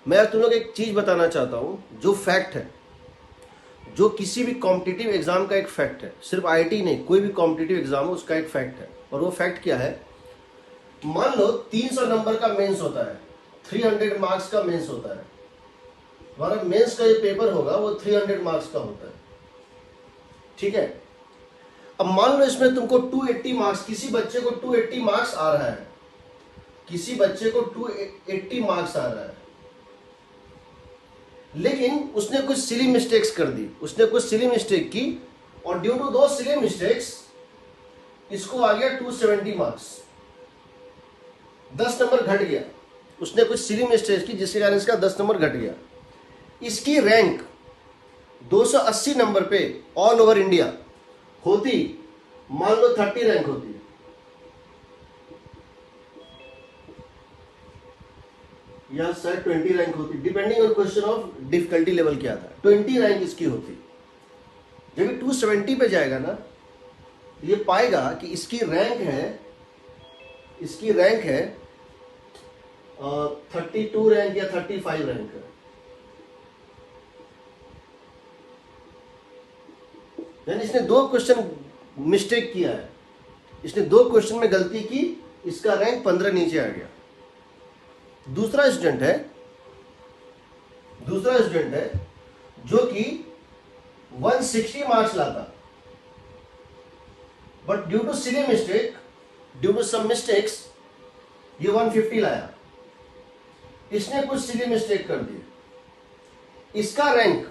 मैं तुम लोग एक चीज बताना चाहता हूं, जो फैक्ट है, जो किसी भी कॉम्पिटिटिव एग्जाम का एक फैक्ट है, सिर्फ आईआईटी नहीं, कोई भी कॉम्पिटिटिव एग्जाम हो उसका एक फैक्ट है। और वो फैक्ट क्या है? मान लो 300 नंबर का मेंस होता है, 300 मार्क्स का मेंस होता है। हमारा मेंस का जो पेपर होगा वो 300 मार्क्स का होता है, ठीक है। अब मान लो इसमें तुमको 280 मार्क्स, किसी बच्चे को 280 मार्क्स आ रहा है, किसी बच्चे को 280 मार्क्स आ रहा है, लेकिन उसने कुछ सिली मिस्टेक्स कर दी, उसने कुछ सिली मिस्टेक की, और ड्यू टू दो सिली मिस्टेक्स इसको आ गया 270 मार्क्स, 10 नंबर घट गया। उसने कुछ सिली मिस्टेक्स की जिसके कारण इसका 10 नंबर घट गया। इसकी रैंक 280 नंबर पे ऑल ओवर इंडिया होती, मान लो 30 रैंक होती, या शायद 20 रैंक होती, depending on question of difficulty level क्या था। 20 रैंक इसकी होती। जब 270 पे जाएगा ना, ये पाएगा कि इसकी रैंक है, इसकी रैंक है 32 रैंक या 35 रैंक है। यानी इसने 2 क्वेश्चन मिस्टेक किया है, इसने 2 क्वेश्चन में गलती की, इसका रैंक 15 नीचे आ गया। दूसरा स्टूडेंट है जो कि 160 मार्क्स लाता, but due to silly mistake, due to some mistakes ये 150 लाया। इसने कुछ सिली मिस्टेक कर दी, इसका रैंक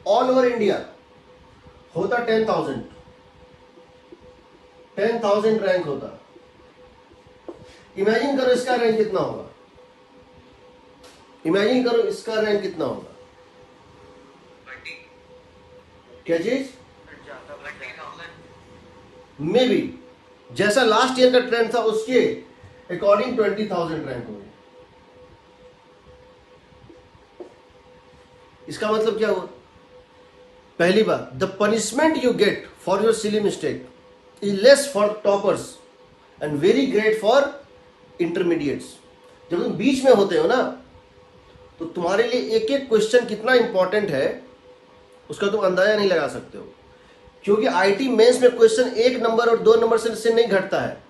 ऑल ओवर इंडिया होता 10,000 रैंक होता। इमेजिन करो इसका रैंक कितना होगा, इमेजिन करो इसका रैंक कितना होगा। क्या चीज? मे बी जैसा लास्ट ईयर का ट्रेंड था उसके अकॉर्डिंग 20,000 रैंक होगी। इसका मतलब क्या हुआ? पहली बात, the punishment you get for your silly mistake is less for toppers and very great for intermediates. जब तुम बीच में होते हो ना, तो तुम्हारे लिए एक एक क्वेश्चन कितना इंपॉर्टेंट है उसका तुम अंदाजा नहीं लगा सकते हो। क्योंकि आईटी मेंस में क्वेश्चन 1 नंबर और 2 नंबर से नहीं घटता है,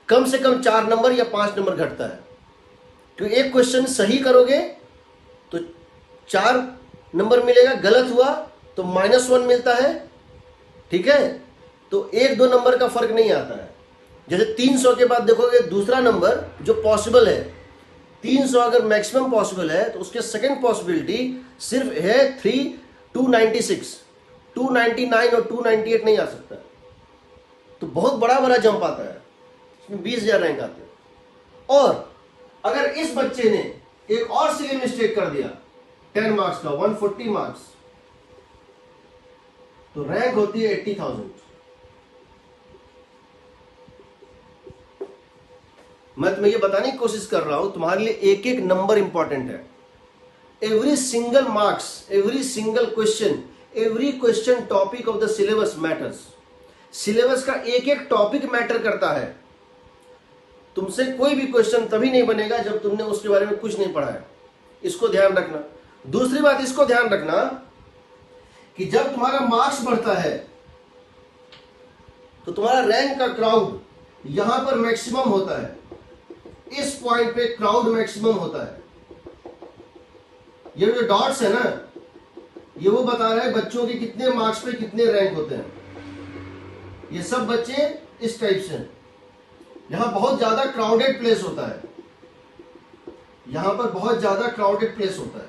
कम से कम 4 नंबर या 5 नंबर घटता है। क्योंकि एक क्वेश्चन सही करोगे तो 4 नंबर मिलेगा, गलत हुआ तो -1 मिलता है, ठीक है। तो 1-2 नंबर का फर्क नहीं आता है। जैसे 300 के बाद देखोगे दूसरा नंबर जो पॉसिबल है, 300 अगर मैक्सिमम पॉसिबल है तो उसके सेकंड पॉसिबिलिटी सिर्फ है 296, 299 और 298 नहीं आ सकता। तो बहुत बड़ा बड़ा जंप आता है, इसमें 20,000 रैंक आते हैं। और अगर इस बच्चे ने एक और सिली मिस्टेक कर दिया 10 मार्क्स का, 140 मार्क्स, तो रैंक होती है 80,000। मैं तुम्हें ये बताने की कोशिश कर रहा हूं, तुम्हारे लिए एक एक नंबर इंपॉर्टेंट है। Every single marks, every single question, every question topic of the syllabus matters. Syllabus का एक एक टॉपिक मैटर करता है। तुमसे कोई भी क्वेश्चन तभी नहीं बनेगा जब तुमने उसके बारे में कुछ नहीं पढ़ा है, इसको ध्यान रखना। दूसरी बात इसको ध्यान रखना कि जब तुम्हारा मार्क्स बढ़ता है तो तुम्हारा रैंक का क्राउड यहां पर मैक्सिमम होता है, इस पॉइंट पे क्राउड मैक्सिमम होता है। ये जो डॉट्स है ना, ये वो बता रहा है बच्चों के कितने मार्क्स पे कितने रैंक होते हैं। ये सब बच्चे इस टाइप से, यहां बहुत ज्यादा क्राउडेड प्लेस होता है, यहां पर बहुत ज्यादा क्राउडेड प्लेस होता है।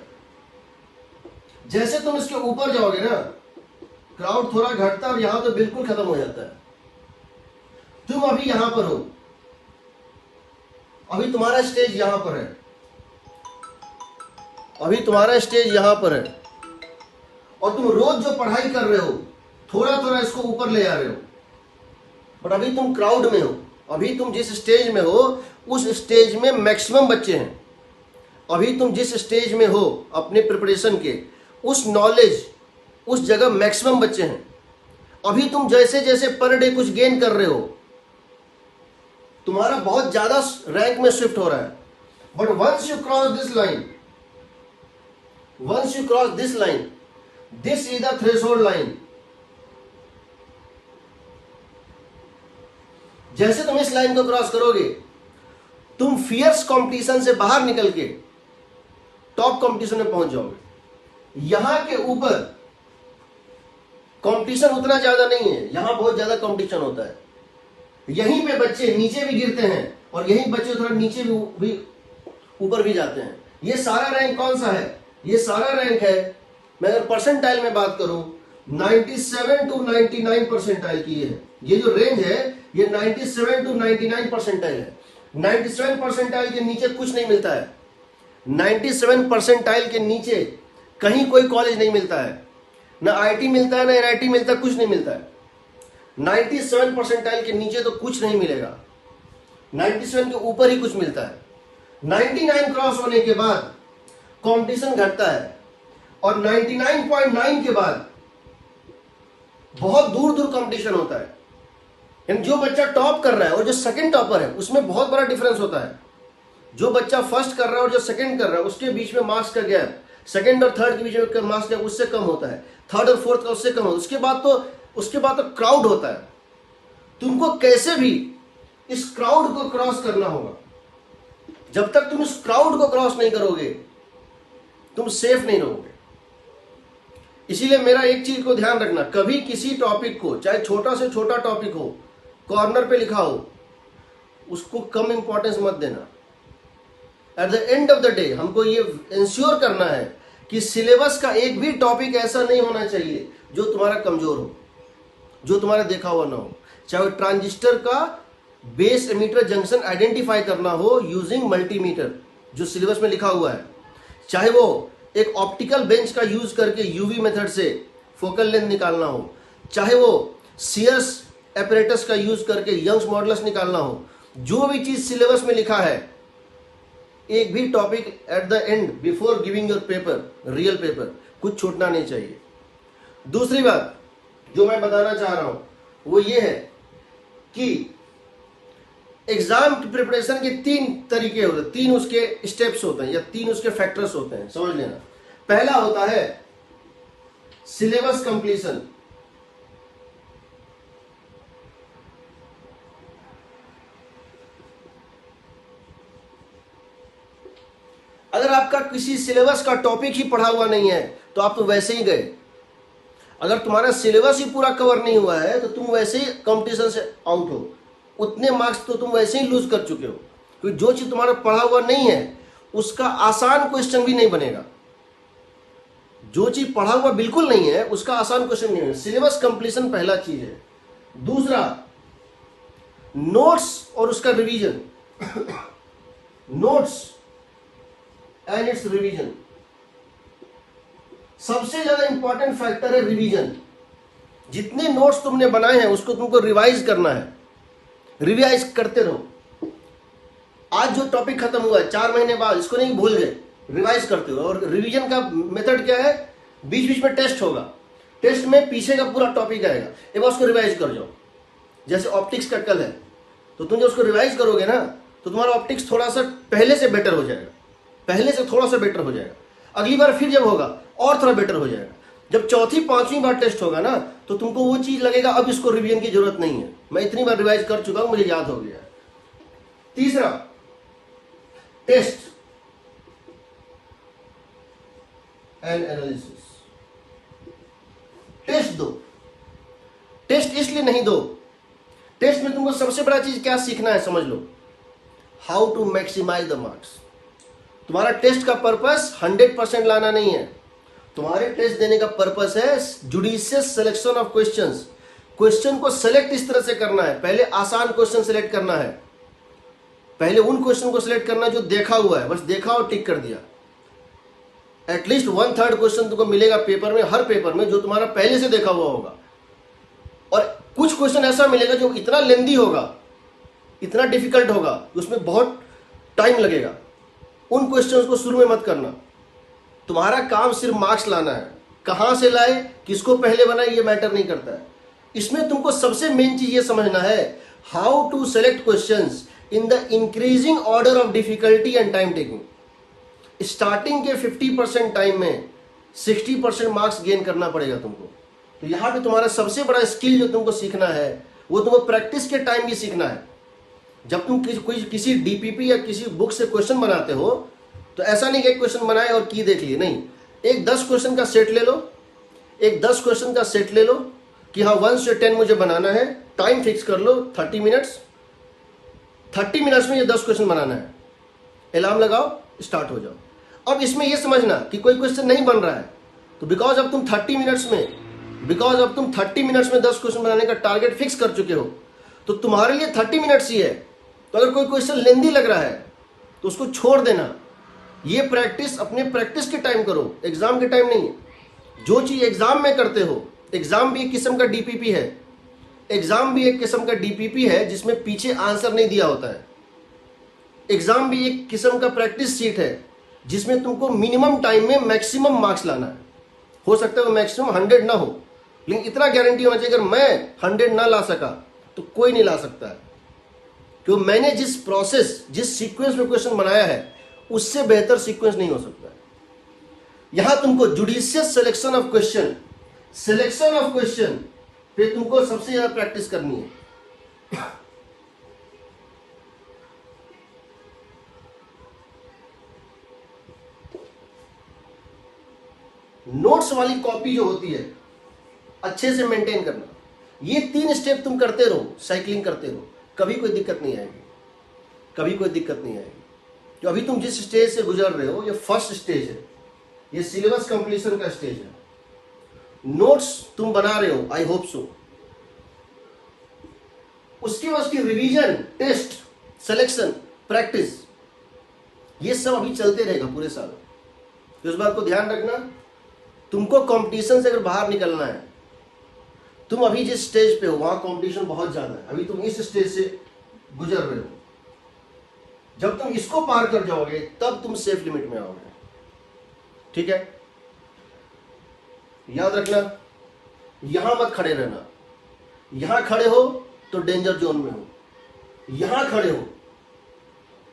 जैसे तुम इसके ऊपर जाओगे ना, क्राउड थोड़ा घटता है और यहां तो बिल्कुल खत्म हो जाता है। तुम अभी यहां पर हो, अभी तुम्हारा स्टेज यहां पर है, अभी तुम्हारा स्टेज यहां पर है, और तुम रोज जो पढ़ाई कर रहे हो थोड़ा थोड़ा इसको ऊपर ले आ रहे हो, बट अभी तुम क्राउड में हो। अभी तुम जिस स्टेज में हो उस स्टेज में मैक्सिमम बच्चे हैं। अभी तुम जिस स्टेज में हो अपने प्रिपरेशन के, उस नॉलेज, उस जगह मैक्सिमम बच्चे हैं। अभी तुम जैसे जैसे पर डे कुछ गेन कर रहे हो, तुम्हारा बहुत ज्यादा रैंक में शिफ्ट हो रहा है। But once you cross this line, Once you cross this line, this is the threshold line. जैसे तुम इस लाइन को क्रॉस करोगे, तुम फियर्स कंपटीशन से बाहर निकल के टॉप कंपटीशन में पहुंच जाओगे। यहां के ऊपर कंपटीशन उतना ज्यादा नहीं है, यहां बहुत ज्यादा कंपटीशन होता है। यहीं पे बच्चे नीचे भी गिरते हैं और यहीं बच्चे थोड़ा नीचे भी ऊपर भी जाते हैं। ये सारा रैंक कौन सा है? ये सारा रैंक है, मैं अगर परसेंटाइल में बात करूं, 97 to 99 परसेंटाइल की है। ये जो रेंज है ये 97 to 99 परसेंटाइल है। 97 परसेंटाइल के नीचे कुछ नहीं मिलता है। 97 परसेंटाइल के नीचे कहीं कोई कॉलेज नहीं मिलता है, ना आईटी मिलता है, ना एनआईटी मिलता है, कुछ नहीं मिलता है। 97 परसेंटाइल के नीचे तो कुछ नहीं मिलेगा, 97 के ऊपर ही कुछ मिलता है। 99 क्रॉस होने के बाद कंपटीशन घटता है और 99.9 के बाद बहुत दूर दूर कंपटीशन होता है। यानी जो बच्चा टॉप कर रहा है और जो सेकंड टॉपर है उसमें बहुत बड़ा डिफरेंस होता है। जो बच्चा फर्स्ट कर रहा है और जो सेकंड कर रहा है उसके बीच में मार्क्स का गैप, सेकंड और थर्ड के बीच में मार्क्स गैप उससे कम होता है, थर्ड और फोर्थ का उससे कम होता है। उसके बाद तो क्राउड होता है। तुमको कैसे भी इस क्राउड को क्रॉस करना होगा। जब तक तुम इस क्राउड को क्रॉस नहीं करोगे तुम सेफ नहीं रहोगे। इसीलिए मेरा एक चीज को ध्यान रखना, कभी किसी टॉपिक को, चाहे छोटा से छोटा टॉपिक हो, कॉर्नर पे लिखा हो, उसको कम इंपॉर्टेंस मत देना। At the end of the day हमको ये इंश्योर करना है कि सिलेबस का एक भी टॉपिक ऐसा नहीं होना चाहिए जो तुम्हारा कमजोर हो, जो तुम्हारा देखा हुआ ना हो। चाहे ट्रांजिस्टर का बेस एमीटर जंक्शन आइडेंटिफाई करना हो यूजिंग मल्टीमीटर जो सिलेबस में लिखा हुआ है, चाहे वो एक ऑप्टिकल बेंच का यूज करके यूवी मेथड से फोकल लेंथ निकालना हो, चाहे वो सीएस एपरेटस का यूज करके यंग्स मॉडुलस निकालना हो, जो भी चीज सिलेबस में लिखा है, एक भी topic at the end before giving your paper, real paper, कुछ छूटना नहीं चाहिए। दूसरी बात जो मैं बताना चाह रहा हूं वो ये है कि एग्जाम की प्रिपरेशन के 3 तरीके होते हैं, 3 उसके स्टेप्स होते हैं या 3 उसके फैक्टर्स होते हैं, समझ लेना। पहला होता है सिलेबस कंप्लीशन। अगर आपका किसी सिलेबस का टॉपिक ही पढ़ा हुआ नहीं है तो आप तो वैसे ही गए। अगर तुम्हारा सिलेबस ही पूरा कवर नहीं हुआ है तो तुम वैसे ही कंपटीशन से आउट हो। उतने मार्क्स तो तुम वैसे ही लूज कर चुके हो, क्योंकि जो चीज तुम्हारा पढ़ा हुआ नहीं है उसका आसान क्वेश्चन भी नहीं बनेगा। जो चीज पढ़ा हुआ बिल्कुल नहीं है उसका आसान क्वेश्चन नहीं है। सिलेबस कंप्लीशन पहला चीज है। दूसरा, नोट्स और उसका revision. Notes and it's revision, सबसे ज्यादा इंपॉर्टेंट फैक्टर है रिवीजन। जितने नोट्स तुमने बनाए हैं उसको तुमको रिवाइज करना है, रिवाइज करते रहो। आज जो टॉपिक खत्म हुआ है 4 महीने बाद इसको नहीं भूल गए, रिवाइज करते हो। और रिवीजन का मेथड क्या है, बीच बीच में टेस्ट होगा, टेस्ट में पीछे का पूरा टॉपिक आएगा, एक बार उसको रिवाइज कर जाओ। जैसे ऑप्टिक्स का कल है तो तुम जब उसको रिवाइज करोगे ना तो तुम्हारा ऑप्टिक्स थोड़ा सा पहले से बेटर हो जाएगा, पहले से थोड़ा सा बेटर हो जाएगा। अगली बार फिर जब होगा और थोड़ा बेटर हो जाएगा। जब चौथी 5वीं बार टेस्ट होगा ना तो तुमको वो चीज लगेगा अब इसको रिवीजन की जरूरत नहीं है, मैं इतनी बार रिवाइज कर चुका हूं, मुझे याद हो गया। तीसरा, टेस्ट एंड एनालिसिस। टेस्ट दो। टेस्ट इसलिए नहीं दो, टेस्ट में तुमको सबसे बड़ा चीज क्या सीखना है समझ लो, how to maximise the marks. तुम्हारा टेस्ट का पर्पस 100% लाना नहीं है, तुम्हारे टेस्ट देने का पर्पस है judicious selection of questions. Question को सिलेक्ट इस तरह से करना है, पहले आसान क्वेश्चन सिलेक्ट करना है, पहले उन क्वेश्चन को सिलेक्ट करना जो देखा हुआ है, बस देखा और टिक कर दिया। एटलीस्ट 1/3 क्वेश्चन तुमको मिलेगा पेपर में, हर पेपर में, जो तुम्हारा पहले से देखा हुआ होगा। और कुछ क्वेश्चन ऐसा मिलेगा जो इतना लेंदी होगा, इतना डिफिकल्ट होगा, उसमें बहुत टाइम लगेगा। उन क्वेश्चंस को शुरू में मत करना। तुम्हारा काम सिर्फ मार्क्स लाना है, कहां से लाए, किसको पहले बनाए, ये मैटर नहीं करता है। इसमें तुमको सबसे मेन चीज ये समझना है, how to select questions in the increasing order of difficulty and time taking. Starting के 50% टाइम में 60% मार्क्स गेन करना पड़ेगा तुमको। तो यहाँ पे तुम्हारा सबसे बड़ा स्किल जो तुमको सीखना है वो तुमको प्रैक्टिस के टाइम भी सीखना है। जब तुम किसी डीपीपी या किसी बुक से क्वेश्चन बनाते हो तो ऐसा नहीं कि एक क्वेश्चन बनाए और की देख लिए, नहीं, एक 10 क्वेश्चन का सेट ले लो, एक 10 क्वेश्चन का सेट ले लो कि हाँ 1 से 10 मुझे बनाना है, टाइम फिक्स कर लो 30 मिनट्स, 30 मिनट्स में ये 10 क्वेश्चन बनाना है, अलार्म लगाओ, स्टार्ट हो जाओ। अब इसमें ये समझना कि कोई क्वेश्चन नहीं बन रहा है तो बिकॉज अब तुम 30 मिनट्स में 10 क्वेश्चन बनाने का टारगेट फिक्स कर चुके हो तो तुम्हारे लिए 30 मिनट्स ही है। तो अगर कोई क्वेश्चन लेंदी लग रहा है तो उसको छोड़ देना। ये प्रैक्टिस अपने प्रैक्टिस के टाइम करो, एग्जाम के टाइम नहीं है। जो चीज एग्जाम में करते हो, एग्जाम भी एक किस्म का डीपीपी है, एग्जाम भी एक किस्म का डीपीपी है जिसमें पीछे आंसर नहीं दिया होता है। एग्जाम भी एक किस्म का प्रैक्टिस सीट है जिसमें तुमको मिनिमम टाइम में मैक्सिमम मार्क्स लाना है। हो सकता है वो मैक्सिमम 100 ना हो, लेकिन इतना गारंटी होना चाहिए अगर मैं 100 ना ला सका तो कोई नहीं ला सकता है, क्योंकि मैंने जिस प्रोसेस, जिस सीक्वेंस में क्वेश्चन बनाया है उससे बेहतर सीक्वेंस नहीं हो सकता है। यहां तुमको जुडिशियस सिलेक्शन ऑफ क्वेश्चन पे तुमको सबसे ज्यादा प्रैक्टिस करनी है। नोट्स वाली कॉपी जो होती है अच्छे से मेंटेन करना। ये 3 स्टेप तुम करते रहो, साइकिलिंग करते रहो, कभी कोई दिक्कत नहीं आएगी, कभी कोई दिक्कत नहीं आएगी। जो अभी तुम जिस स्टेज से गुजर रहे हो ये फर्स्ट स्टेज है, ये सिलेबस कंप्लीशन का स्टेज है। नोट्स तुम बना रहे हो, आई होप सो। उसके बाद उसकी रिवीजन, टेस्ट, सिलेक्शन, प्रैक्टिस, ये सब अभी चलते रहेगा पूरे साल। तो इस बात को ध्यान रखना, तुमको कंपटीशन से अगर बाहर निकलना है, तुम अभी जिस स्टेज पे हो वहां कंपटीशन बहुत ज्यादा है, अभी तुम इस स्टेज से गुजर रहे हो। जब तुम इसको पार कर जाओगे तब तुम सेफ लिमिट में आओगे। ठीक है, याद रखना, यहां मत खड़े रहना। यहां खड़े हो तो डेंजर जोन में हो, यहां खड़े हो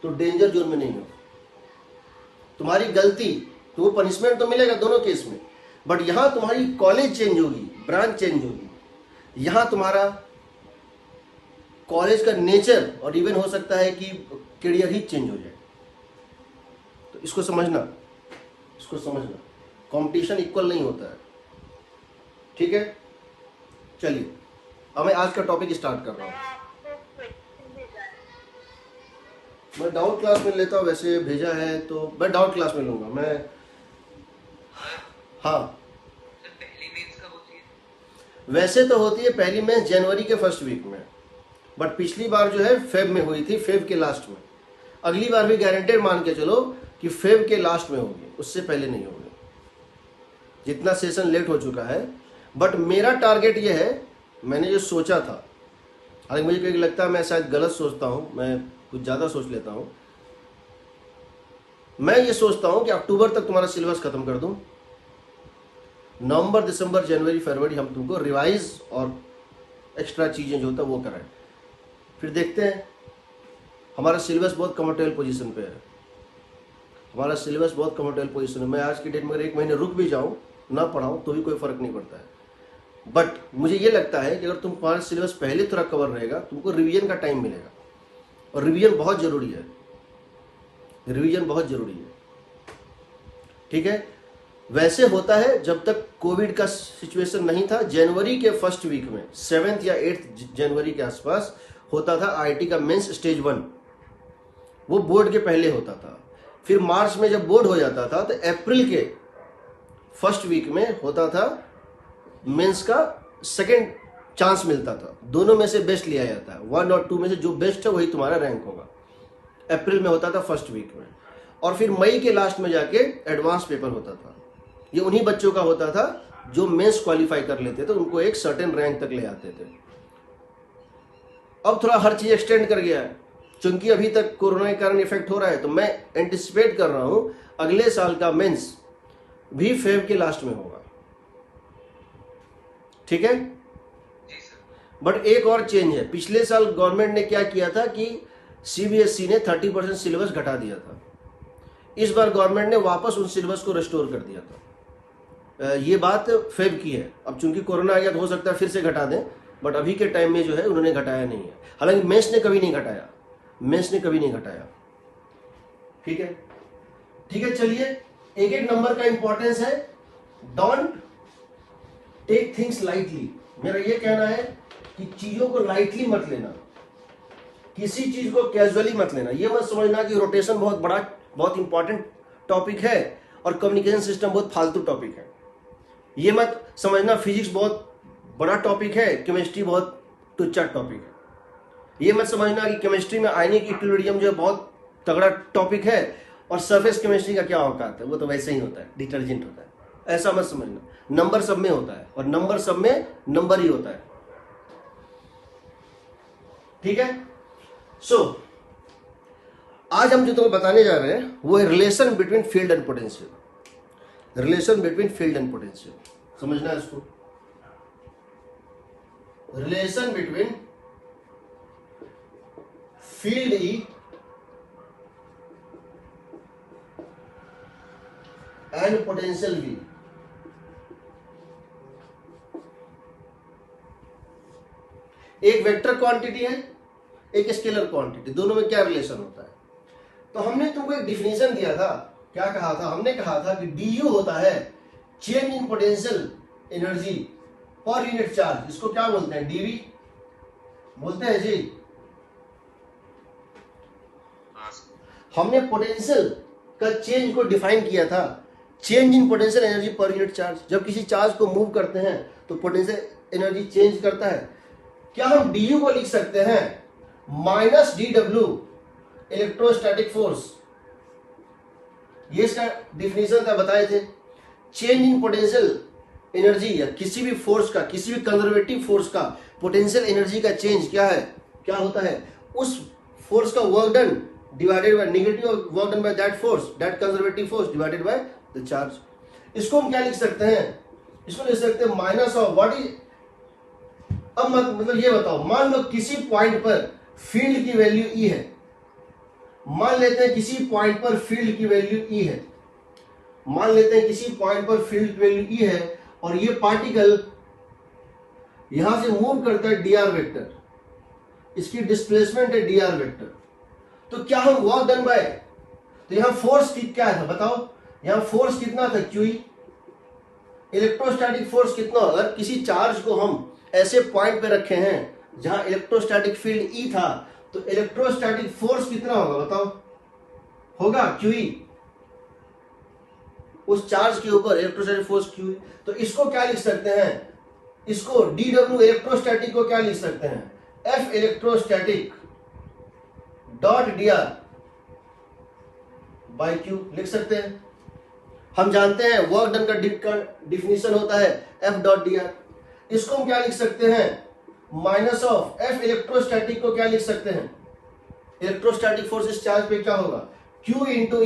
तो डेंजर जोन में नहीं हो। तुम्हारी गलती तो वो पनिशमेंट तो मिलेगा दोनों केस में, बट यहां तुम्हारी कॉलेज चेंज होगी, ब्रांच चेंज होगी, यहां तुम्हारा कॉलेज का नेचर और इवन हो सकता है कि करियर ही चेंज हो जाए। तो इसको समझना, कंपटीशन इक्वल नहीं होता है। ठीक है, चलिए अब मैं आज का टॉपिक स्टार्ट कर रहा हूं। मैं डाउट क्लास में लेता हूं, वैसे भेजा है तो मैं डाउट क्लास में लूंगा मैं। हाँ, वैसे तो होती है पहली मेंस जनवरी के फर्स्ट वीक में, बट पिछली बार जो है फेब में हुई थी, फेब के लास्ट में। अगली बार भी गारंटेड मान के चलो कि फेब के लास्ट में होगी, उससे पहले नहीं होगी। जितना सेशन लेट हो चुका है, बट मेरा टारगेट ये है, मैंने जो सोचा था, हालांकि मुझे कहीं लगता है मैं शायद गलत सोचता हूँ, मैं कुछ ज़्यादा सोच लेता हूँ। मैं ये सोचता हूँ कि अक्टूबर तक तुम्हारा सिलेबस खत्म कर दूँ, नवंबर, दिसंबर, जनवरी, फरवरी हम तुमको रिवाइज और एक्स्ट्रा चीज़ें जो होता है वो कराएं। फिर देखते हैं, हमारा सिलेबस बहुत कंफर्टेबल पोजीशन पे है, हमारा सिलेबस बहुत कंफर्टेबल पोजीशन है। मैं आज की डेट में अगर 1 महीने रुक भी जाऊँ, ना पढ़ाऊँ तो भी कोई फ़र्क नहीं पड़ता है। बट मुझे ये लगता है कि अगर तुम्हारा सिलेबस पहले थोड़ा कवर रहेगा, तुमको रिवीजन का टाइम मिलेगा, और रिवीजन बहुत ज़रूरी है, रिवीजन बहुत ज़रूरी है। ठीक है, वैसे होता है जब तक कोविड का सिचुएशन नहीं था, जनवरी के फर्स्ट वीक में 7 या 8 जनवरी के आसपास होता था आईआईटी का मेंस स्टेज 1, वो बोर्ड के पहले होता था। फिर मार्च में जब बोर्ड हो जाता था तो अप्रैल के फर्स्ट वीक में होता था मेंस का सेकंड चांस मिलता था। दोनों में से बेस्ट लिया जाता है, 1 और 2 में से जो बेस्ट है वही तुम्हारा रैंक होगा। अप्रैल में होता था फर्स्ट वीक में, और फिर मई के लास्ट में जाके एडवांस पेपर होता था। ये उन्हीं बच्चों का होता था जो मेंस क्वालिफाई कर लेते थे, उनको एक सर्टेन रैंक तक ले आते थे। अब थोड़ा हर चीज एक्सटेंड कर गया है, क्योंकि अभी तक कोरोना के कारण इफेक्ट हो रहा है, तो मैं एंटिसिपेट कर रहा हूं अगले साल का मेंस भी फेब के लास्ट में होगा। ठीक है, बट एक और चेंज है। पिछले साल गवर्नमेंट ने क्या किया था कि सीबीएसई ने 30% सिलेबस घटा दिया था। इस बार गवर्नमेंट ने वापस उन सिलेबस को रिस्टोर कर दिया था। ये बात फेब की है। अब चूंकि कोरोना आ गया तो हो सकता है फिर से घटा दें, बट अभी के टाइम में जो है उन्होंने घटाया नहीं है। हालांकि मेंस ने कभी नहीं घटाया, मेंस ने कभी नहीं घटाया। ठीक है, ठीक है। चलिए, एक एक नंबर का इंपॉर्टेंस है। Don't take things lightly. मेरा ये कहना है कि चीजों को लाइटली मत लेना, किसी चीज को कैजुअली मत लेना। ये मत समझना कि रोटेशन बहुत बड़ा, बहुत इंपॉर्टेंट टॉपिक है और कम्युनिकेशन सिस्टम बहुत फालतू टॉपिक है। ये मत समझना फिजिक्स बहुत बड़ा टॉपिक है, केमिस्ट्री बहुत टुच्चा टॉपिक है। ये मत समझना कि केमिस्ट्री में आयनिक इक्विलिब्रियम जो बहुत तगड़ा टॉपिक है और सरफेस केमिस्ट्री का क्या औकात है, वो तो वैसे ही होता है, डिटर्जेंट होता है। ऐसा मत समझना। नंबर सब में होता है और नंबर सब में नंबर ही होता है। ठीक है। सो आज हम जो तुम्हें बताने जा रहे हैं वो है relation between field and potential. Relation between field and potential, समझना है इसको। Relation between field E and potential V. एक वेक्टर क्वांटिटी है, एक स्केलर क्वांटिटी, दोनों में क्या रिलेशन होता है? तो हमने तुमको एक डिफिनेशन दिया था। क्या कहा था? हमने कहा था कि du होता है change in potential energy per unit charge. इसको क्या बोलते हैं? dv बोलते हैं जी। हमने पोटेंशियल का चेंज को डिफाइन किया था, change in potential energy per unit charge. जब किसी चार्ज को मूव करते हैं तो पोटेंशियल एनर्जी चेंज करता है। क्या हम du को लिख सकते हैं माइनस dw इलेक्ट्रोस्टैटिक फोर्स? ये इसका डिफिनेशन था, बताए थे। चेंज इन पोटेंशियल एनर्जी या किसी भी फोर्स का, किसी भी कंजर्वेटिव फोर्स का पोटेंशियल एनर्जी का चेंज क्या है, क्या होता है? उस फोर्स का work done divided by negative work done by that force, that conservative force divided by the charge. इसको हम क्या लिख सकते हैं? इसको लिख सकते हैं माइनस ऑफ व्हाट इज। अब मतलब ये बताओ, मान लो किसी पॉइंट पर फील्ड की वैल्यू ई है। मान लेते हैं किसी पॉइंट पर फील्ड की वैल्यू ई है। मान लेते हैं किसी पॉइंट पर फील्ड की वैल्यू ई है और ये पार्टिकल यहां से मूव करता है dr वेक्टर, इसकी डिस्प्लेसमेंट है dr वेक्टर। तो क्या हम वर्क डन बाय, तो यहां फोर्स क्या था बताओ? यहां फोर्स कितना था? QE। इलेक्ट्रोस्टैटिक फोर्स कितना? अगर किसी चार्ज को हम ऐसे पॉइंट पे रखे हैं जहां इलेक्ट्रोस्टैटिक फील्ड ई था, तो इलेक्ट्रोस्टैटिक फोर्स कितना होगा बताओ? होगा QE। उस चार्ज के ऊपर इलेक्ट्रोस्टैटिक फोर्स QE। तो इसको क्या लिख सकते हैं? इसको dw इलेक्ट्रोस्टैटिक को क्या लिख सकते हैं? F electrostatic dot dr by Q लिख सकते हैं। हम जानते हैं वर्क डन का डिफिनेशन होता है F डॉट dr। इसको हम क्या लिख सकते हैं? माइनस ऑफ F इलेक्ट्रोस्टैटिक को क्या लिख सकते हैं? इलेक्ट्रोस्टैटिक फोर्स इस चार्ज पे क्या होगा? Q into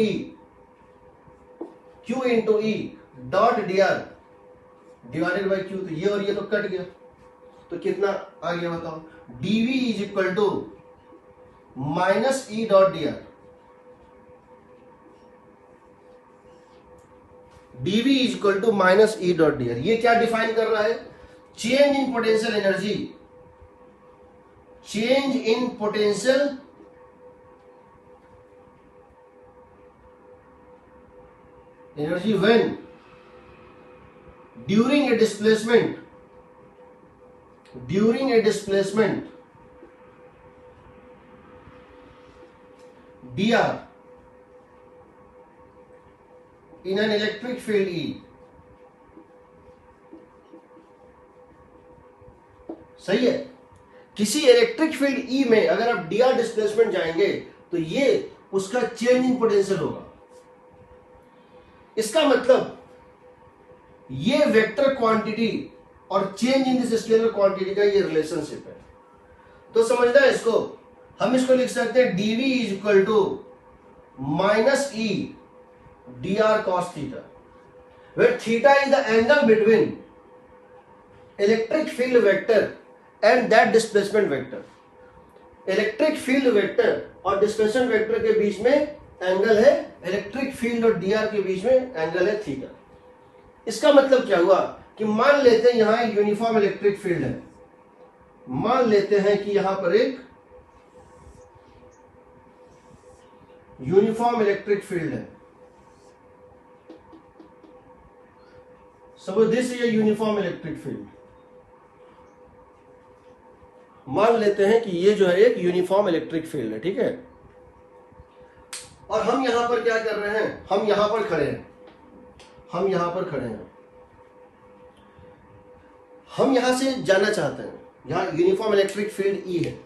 E dot dr divided by Q। तो ये और ये तो कट गया, तो कितना आ गया बताओ? dv is equal to minus E dot dr। dv is equal to minus E dot dr। ये क्या डिफाइन कर रहा है? Change in potential energy, change in potential energy when during a displacement, during a displacement dr in an electric field E। सही है। किसी electric field E में अगर आप dr डिस्प्लेसमेंट जाएंगे तो ये उसका चेंज इन पोटेंशियल होगा। इसका मतलब ये वेक्टर क्वांटिटी और change in this scalar quantity का ये रिलेशनशिप है। तो समझना है इसको। हम इसको लिख सकते हैं dv is equal to minus E dr cos theta, where theta is the angle between electric field vector and that displacement vector। Electric field vector और डिस्प्लेसमेंट वेक्टर के बीच में एंगल है इलेक्ट्रिक फील्ड और डी आर के बीच में angle है theta. इसका मतलब क्या हुआ कि मान लेते हैं यहां एक यूनिफॉर्म इलेक्ट्रिक फील्ड है, मान लेते हैं कि यहां पर एक यूनिफॉर्म इलेक्ट्रिक फील्ड है। Suppose this is a uniform electric field. मान लेते हैं कि ये जो है एक यूनिफॉर्म इलेक्ट्रिक फील्ड है, ठीक है। और हम यहां पर क्या कर रहे हैं, हम यहां पर खड़े हैं, हम यहां पर खड़े हैं, हम यहां से जाना चाहते हैं। यहां यूनिफॉर्म इलेक्ट्रिक फील्ड ई है,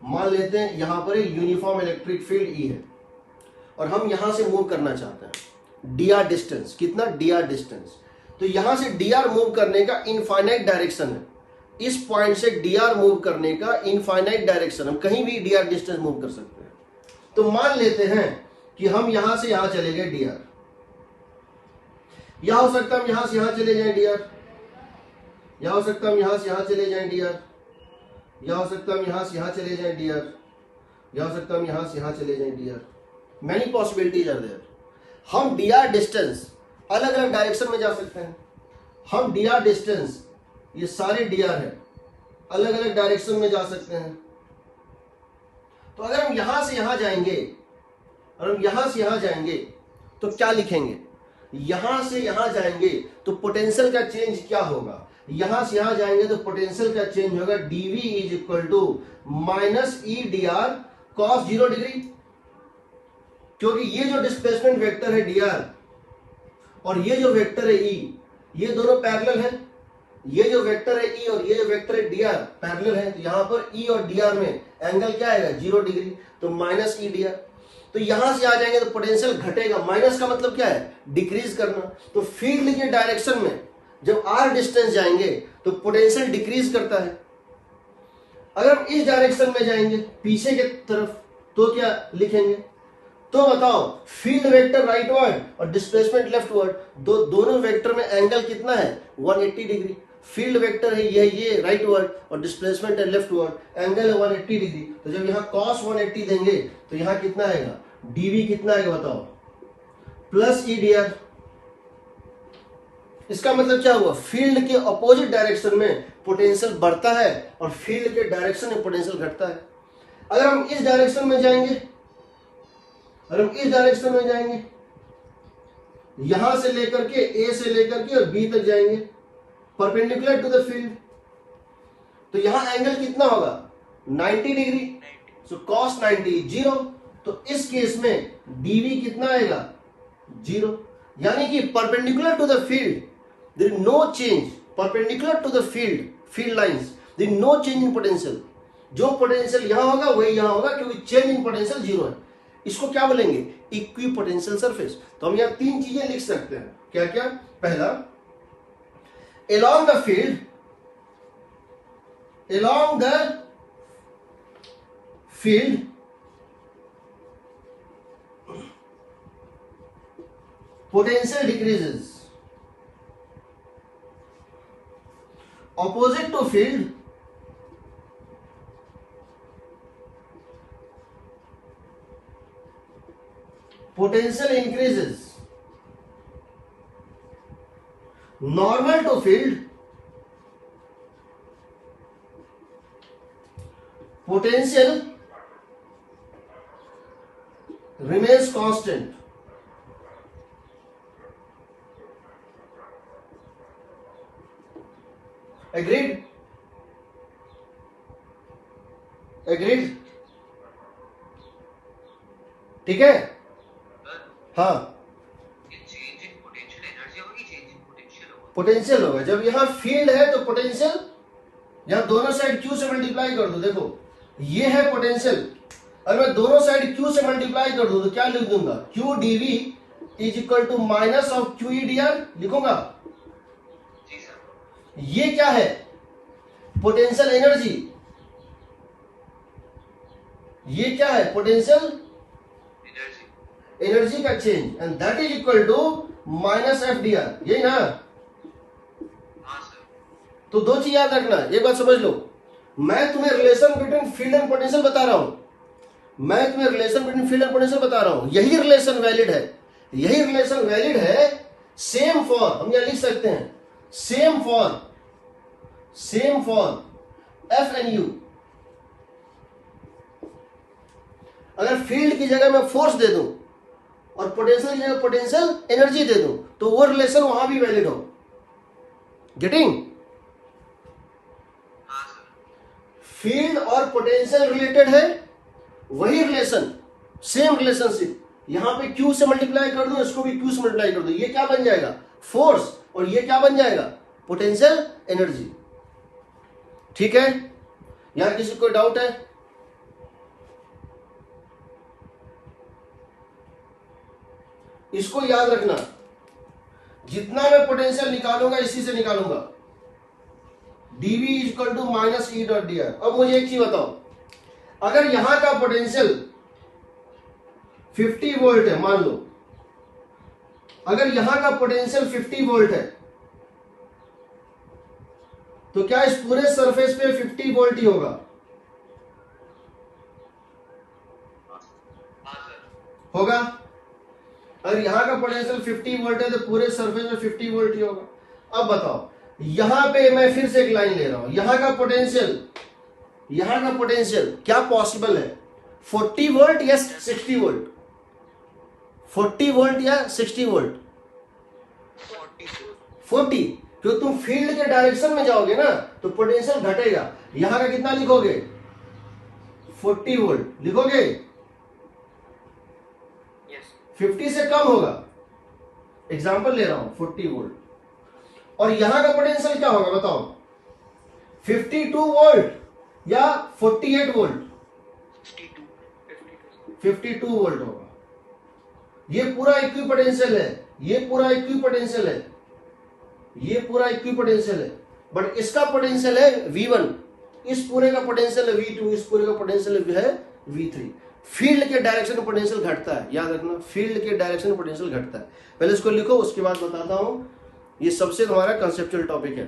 मान लेते हैं यहां पर एक यूनिफॉर्म इलेक्ट्रिक फील्ड ई है और हम यहां से मूव करना चाहते हैं। डी आर डिस्टेंस कितना, डी आर डिस्टेंस। तो यहां से डी आर मूव करने का इनफाइनाइट डायरेक्शन है, इस पॉइंट से डी आर मूव करने का इनफाइनाइट डायरेक्शन, हम कहीं भी डी आर डिस्टेंस मूव कर सकते हैं। तो मान लेते हैं कि हम यहां से यहां चले गए डी आर, यह हो सकता है हम यहां से यहां चले जाएं डी आर, यह हो सकता है हम यहां से यहां चले जाएं डी आर, यह हो सकता है हम यहां से यहां चले जाएं डी आर, यह हो सकता है हम यहां से यहां चले जाएं D R. Many possibilities are there. हम डी आर डिस्टेंस अलग अलग डायरेक्शन में जा सकते हैं। हम डी आर डिस्टेंस, ये सारे डी आर है, अलग अलग डायरेक्शन में जा सकते हैं। तो अगर हम यहां से यहां जाएंगे और हम यहां से यहां जाएंगे तो क्या लिखेंगे, यहां से यहां जाएंगे तो पोटेंशियल का चेंज क्या होगा, यहां से यहां जाएंगे तो पोटेंशियल का चेंज होगा dv is equal to minus E D R cos 0 degree. क्योंकि ये जो डिस्प्लेसमेंट वेक्टर है डी आर और ये जो वेक्टर है ई, ये दोनों पैरेलल हैं। ये जो वेक्टर है ई और ये जो वेक्टर है डी आर पैरेलल है। तो यहां पर ई और डी आर में एंगल क्या आएगा, 0 डिग्री, तो माइनस ई डी आर। तो यहां से आ जाएंगे तो पोटेंशियल घटेगा, माइनस का मतलब क्या है, डिक्रीज करना। तो फील्ड के डायरेक्शन में जब आर डिस्टेंस जाएंगे तो पोटेंशियल डिक्रीज करता है। अगर हम इस डायरेक्शन में जाएंगे पीछे के तरफ तो क्या लिखेंगे, तो बताओ फील्ड वेक्टर राइट वर्ड और डिस्प्लेसमेंट लेफ्ट वर्ड, दोनों वेक्टर में एंगल कितना है, 180 डिग्री। फील्ड वेक्टर है ये राइट वर्ड और डिस्प्लेसमेंट है लेफ्ट वर्ड, एंगल है 180 डिग्री। तो जब यहाँ cos 180 देंगे तो यहाँ कितना आएगा, dv कितना आएगा बताओ, प्लस ई डी आर। इसका मतलब क्या हुआ, फील्ड के अपोजिट डायरेक्शन में पोटेंशियल बढ़ता है और फील्ड के डायरेक्शन में पोटेंशियल घटता है। अगर हम इस डायरेक्शन में जाएंगे, अगर हम इस डायरेक्शन में जाएंगे, यहां से लेकर के ए से लेकर के और बी तक जाएंगे परपेंडिकुलर टू द फील्ड, तो यहां एंगल कितना होगा, 90 डिग्री। सो cos 90 0। तो इस केस में dv कितना आएगा, 0। यानी कि perpendicular to the field there is no change, perpendicular to the field lines there is no change in potential. जो पोटेंशियल यहां होगा वही यहां होगा, क्योंकि चेंज इन पोटेंशियल 0 है। इसको क्या बोलेंगे, इक्विपोटेंशियल सरफेस। तो हम यहां तीन चीजें लिख सकते हैं, क्या क्या, पहला along the field, along the field potential decreases, opposite to field potential increases, normal to field potential remains constant। agreed, agreed, ठीक है। हाँ, पोटेंशियल होगा। जब यहां फील्ड है तो पोटेंशियल, यहां दोनों साइड q से मल्टीप्लाई कर दो, देखो ये है पोटेंशियल, अगर मैं दोनों साइड q से मल्टीप्लाई कर दूं तो क्या लिख दूंगा, q dv is equal to minus of q e dr लिखूंगा। ये क्या है, पोटेंशियल एनर्जी, ये क्या है, पोटेंशियल एनर्जी का change, and that is equal to minus F D R, यही ना। तो दो चीज याद रखना, एक बात समझ लो, मैं तुम्हें relation between field and potential बता रहा हूं, मैं तुम्हें relation between field and potential बता रहा हूं, यही रिलेशन वैलिड है, यही रिलेशन वैलिड है। सेम फॉर, हम यहां लिख सकते हैं same for F and you. अगर फील्ड की जगह मैं फोर्स दे दूं और पोटेंशियल की जगह पोटेंशियल एनर्जी दे दूं तो वो रिलेशन वहां भी वैलिड हो। गेटिंग? फील्ड और पोटेंशियल रिलेटेड है, वही रिलेशन, सेम रिलेशनशिप। यहां पे Q से मल्टीप्लाई कर दो, इसको भी Q से मल्टीप्लाई कर दो, ये क्या बन जाएगा? फोर्स, और ये क्या बन जाएगा? Potential energy. ठीक है? यहां किसी को डाउट है? इसको याद रखना, जितना मैं पोटेंशियल निकालूंगा इसी से निकालूंगा। dV is equal to minus E dot D R. अब मुझे एक चीज बताओ, अगर यहां का पोटेंशियल 50 वोल्ट है, मान लो अगर यहां का पोटेंशियल 50 वोल्ट है, तो क्या इस पूरे सरफेस पे 50 वोल्ट ही होगा? होगा? अगर यहां का पोटेंशियल 50 वोल्ट है तो पूरे सरफेस में 50 वोल्ट ही होगा। अब बताओ, यहां पे मैं फिर से एक लाइन ले रहा हूं, यहां का पोटेंशियल क्या पॉसिबल है? 40 वोल्ट या 60 वोल्ट? 40 वोल्ट या 60 वोल्ट? 40। जो तुम फील्ड के डायरेक्शन में जाओगे ना तो पोटेंशियल घटेगा। यहां का कितना लिखोगे? 40 वोल्ट लिखोगे? 50 से कम होगा, एग्जांपल ले रहा हूं, 40 वोल्ट। और यहां का पोटेंशियल क्या होगा बताओ? 52 वोल्ट या 48 वोल्ट? 52 वोल्ट होगा। ये पूरा इक्विपोटेंशियल है, ये पूरा इक्विपोटेंशियल है, ये पूरा इक्विपोटेंशियल है, बट इसका पोटेंशियल है V1, इस पूरे का पोटेंशियल है V2, इस पूरे का पोटेंशियल है V3। फील्ड के डायरेक्शन में पोटेंशियल घटता है, याद रखना, फील्ड के डायरेक्शन में पोटेंशियल घटता है। पहले इसको लिखो, उसके बाद बताता हूं। ये सबसे हमारा कंसेप्चुअल टॉपिक है।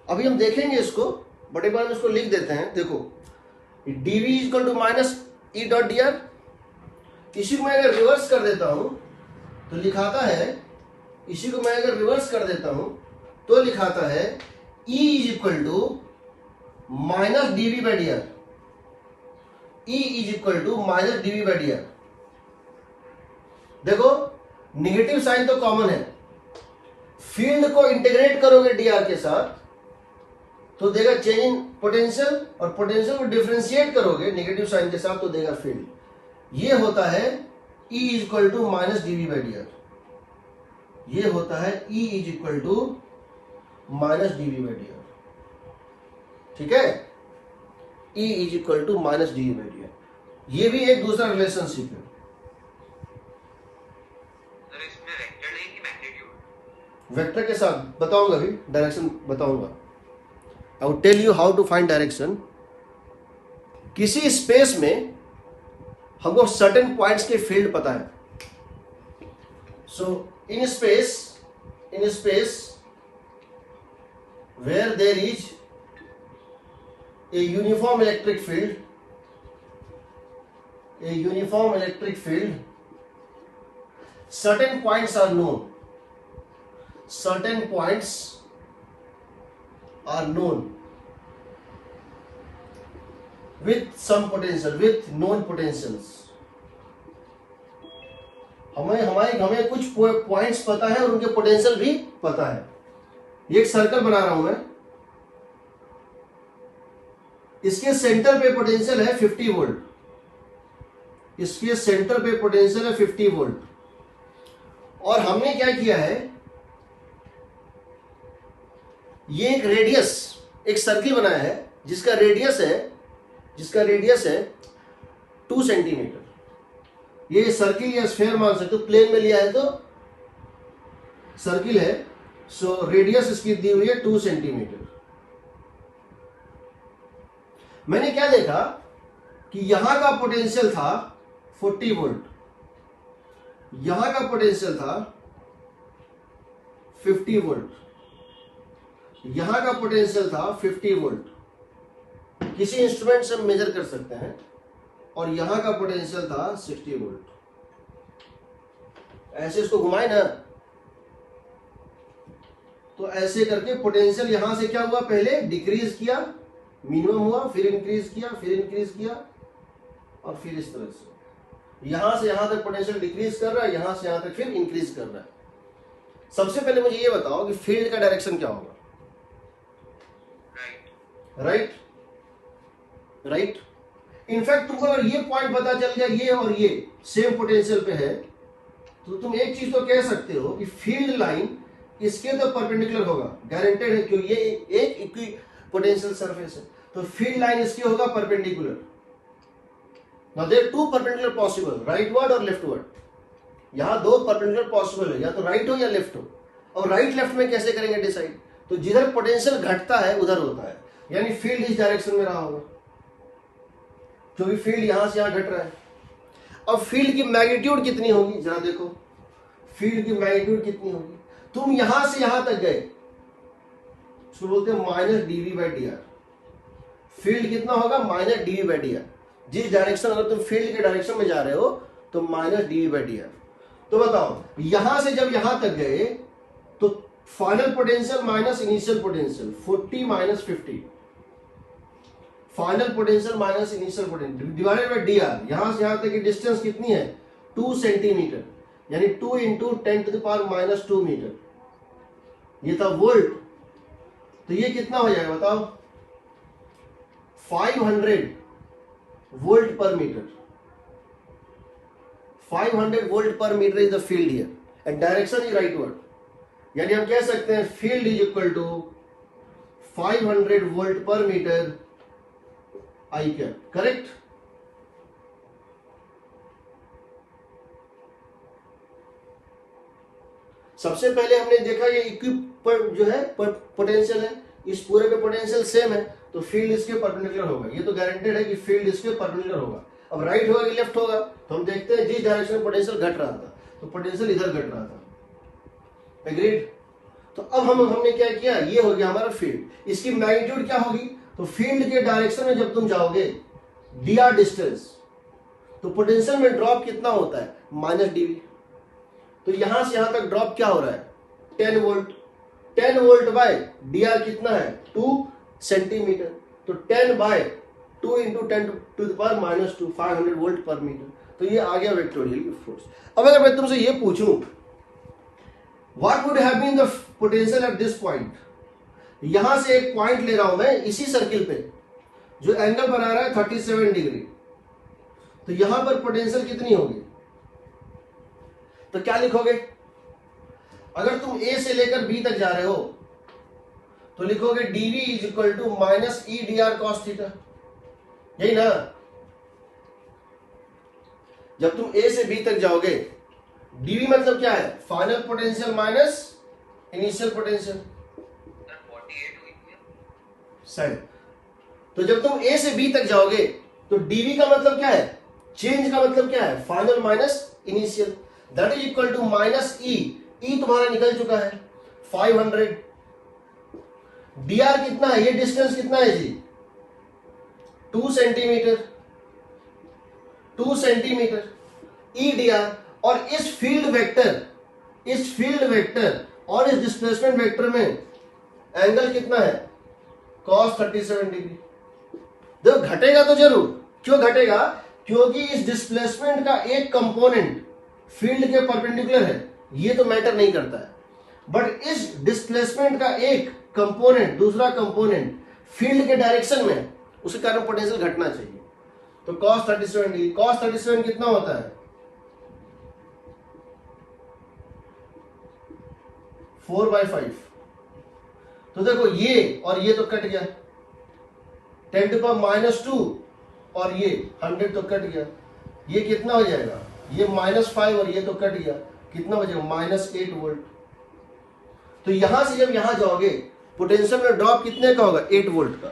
अभी हम देखेंगे इसको, बट एक बार इसको लिख देते हैं। देखो, dV is equal to minus E dot D R. इसी को मैं अगर रिवर्स कर देता हूं तो लिखाता है, इसी को मैं अगर रिवर्स कर देता हूं तो लिखाता है E is equal to minus DV by D R. E is equal to minus DV by D R. देखो, निगेटिव साइन तो कॉमन है, फील्ड को इंटीग्रेट करोगे डी आर के साथ तो देगा चेंज इन पोटेंशियल, और पोटेंशियल को डिफरेंशिएट करोगे नेगेटिव साइन के साथ तो देगा फील्ड। ये होता है E is equal to minus DV by D R. ये होता है E is equal to minus DV by D R. ठीक है? E is equal to minus DV by D R. ये भी एक दूसरा रिलेशनशिप है। इसमें वेक्टर नहीं कि मैग्नीट्यूड? वेक्टर के साथ बताऊंगा, अभी डायरेक्शन बताऊंगा। I will tell you how to find direction. किसी स्पेस में हमको सर्टेन पॉइंट्स के फील्ड पता है। So in space where there is a uniform electric field, certain points are known, with some potential, with known potentials। हमें कुछ points पता है और उनके पोटेंशियल भी पता है। ये एक सर्कल बना रहा हूं मैं, इसके सेंटर पे पोटेंशियल है 50 वोल्ट, इसके सेंटर पे पोटेंशियल है 50 वोल्ट। और हमने क्या किया है, ये एक रेडियस, एक सर्किल बनाया है जिसका रेडियस है 2 सेंटीमीटर। ये सर्किल या स्फीयर मान सकते हो, प्लेन में लिया है तो सर्किल है। सो रेडियस इसकी दी हुई है 2 सेंटीमीटर। मैंने क्या देखा कि यहां का पोटेंशियल था 40 वोल्ट, यहां का पोटेंशियल था 50 वोल्ट, यहां का पोटेंशियल था 50 वोल्ट, किसी इंस्ट्रूमेंट से हम मेजर कर सकते हैं, और यहां का पोटेंशियल था 60 वोल्ट। ऐसे इसको घुमाए ना, तो ऐसे करके पोटेंशियल यहां से क्या हुआ, पहले डिक्रीज किया, मिनिमम हुआ, फिर इंक्रीज किया, फिर इंक्रीज किया, और फिर इस तरह से यहां से यहां तक पोटेंशियल डिक्रीज कर रहा है, यहां से यहां तक फिर इंक्रीज कर रहा है। सबसे पहले मुझे ये बताओ कि फील्ड का डायरेक्शन क्या होगा? Right, right. इनफैक्ट तुमको अगर ये पॉइंट पता चल गया, ये और ये सेम पोटेंशियल पे है, तो तुम एक चीज तो कह सकते हो कि फील्ड लाइन इसके तो परपेंडिकुलर होगा, गारंटेड है, क्योंकि ये एक इक्वी पोटेंशियल सरफेस है, तो फील्ड लाइन इसके होगा perpendicular. Now there two perpendicular possible, rightward और लेफ्ट वर्ड। यहां दो परपेंडिकुलर पॉसिबल है, या तो राइट हो या लेफ्ट हो। और राइट लेफ्ट में कैसे करेंगे डिसाइड? तो जिधर पोटेंशियल घटता है उधर होता है, यानी फील्ड इस डायरेक्शन में रहा होगा, क्योंकि फील्ड यहां से यहां घट रहा है। अब फील्ड की मैग्नीट्यूड कितनी होगी जरा देखो, फील्ड की मैग्नीट्यूड कितनी होगी? तुम यहां से यहां तक गए, उसको बोलते हैं minus DV by D R. Field कितना होगा? Minus DV by D R. जिस डायरेक्शन, अगर तुम फील्ड के डायरेक्शन में जा रहे हो तो minus DV by D R. तो बताओ, यहां से जब यहां तक गए तो final potential minus initial potential, 40 minus 50, final potential minus initial potential divided by D R. यहां से यहां तक की डिस्टेंस कितनी है? 2 सेंटीमीटर, यानी 2 into 10 to the power minus 2 metre. ये था वोल्ट, तो ये कितना हो जाएगा बताओ? 500 volt per metre. 500 volt per metre is the field here, and direction is rightward. यानी हम कह सकते हैं field is equal to 500 volt per metre I cap, correct? सबसे पहले हमने देखा ये इक्विप जो है पोटेंशियल है, इस पूरे पे पोटेंशियल सेम है, तो फील्ड इसके परपेंडिकुलर होगा। ये तो गारंटेड है कि फील्ड इसके परपेंडिकुलर होगा। अब राइट होगा कि लेफ्ट होगा, तो हम देखते हैं जिस डायरेक्शन में पोटेंशियल घट रहा था तो पोटेंशियल इधर घट रहा था। एग्रीड? तो अब हमने क्या किया, ये हो गया हमारा फील्ड। इसकी मैग्नीट्यूड क्या होगी? तो फील्ड के डायरेक्शन में जब तुम जाओगे डी आर डिस्टेंस, तो पोटेंशियल में ड्रॉप कितना होता है? Minus DV. तो यहां से यहां तक ड्रॉप क्या हो रहा है? 10 volt. 10 volt by D R कितना है? 2 सेंटीमीटर। तो 10 by 2 into 10 to the power minus 2, 500 volt per metre. तो ये आ गया वेक्टोरियल फोर्स। अब अगर मैं तुमसे ये पूछूं, what would have been the potential at this point? यहां से एक पॉइंट ले रहा हूं मैं इसी सर्किल पे, जो एंगल बना रहा है 37 डिग्री, तो यहां पर पोटेंशियल कितनी होगी? तो क्या लिखोगे? अगर तुम ए से लेकर बी तक जा रहे हो तो लिखोगे DV is equal to minus E D R cos theta, यही ना? जब तुम ए से बी तक जाओगे, डीवी मतलब क्या है? Final potential minus initial potential. सही। तो जब तुम ए से बी तक जाओगे तो डीवी का मतलब क्या है? चेंज का मतलब क्या है? Final minus initial, that is equal to minus E. E तुम्हारा निकल चुका है 500। डी आर कितना है? ये डिस्टेंस कितना है जी? 2 सेंटीमीटर। 2 सेंटीमीटर ई डी आर। और इस फील्ड वेक्टर और इस डिस्प्लेसमेंट वेक्टर में एंगल कितना है? cos 37 degree. देखो घटेगा तो जरूर। क्यों घटेगा? क्योंकि इस डिस्प्लेसमेंट का एक कंपोनेंट फील्ड के परपेंडिकुलर है, ये तो मैटर नहीं करता है, बट इस डिस्प्लेसमेंट का एक कंपोनेंट, दूसरा कंपोनेंट फील्ड के डायरेक्शन में, उसके कारण पोटेंशियल घटना चाहिए। तो cos 37 डिग्री, cos 37 कितना होता है? 4/5। तो देखो ये और ये तो कट गया, 10 टू पावर माइनस 2 और ये 100 तो कट गया। ये कितना हो जाएगा? ये -5 और ये तो कट गया, कितना हो जाएगा? -8 वोल्ट। तो यहां से जब यहां जाओगे पोटेंशियल में ड्रॉप कितने का होगा? 8 वोल्ट का।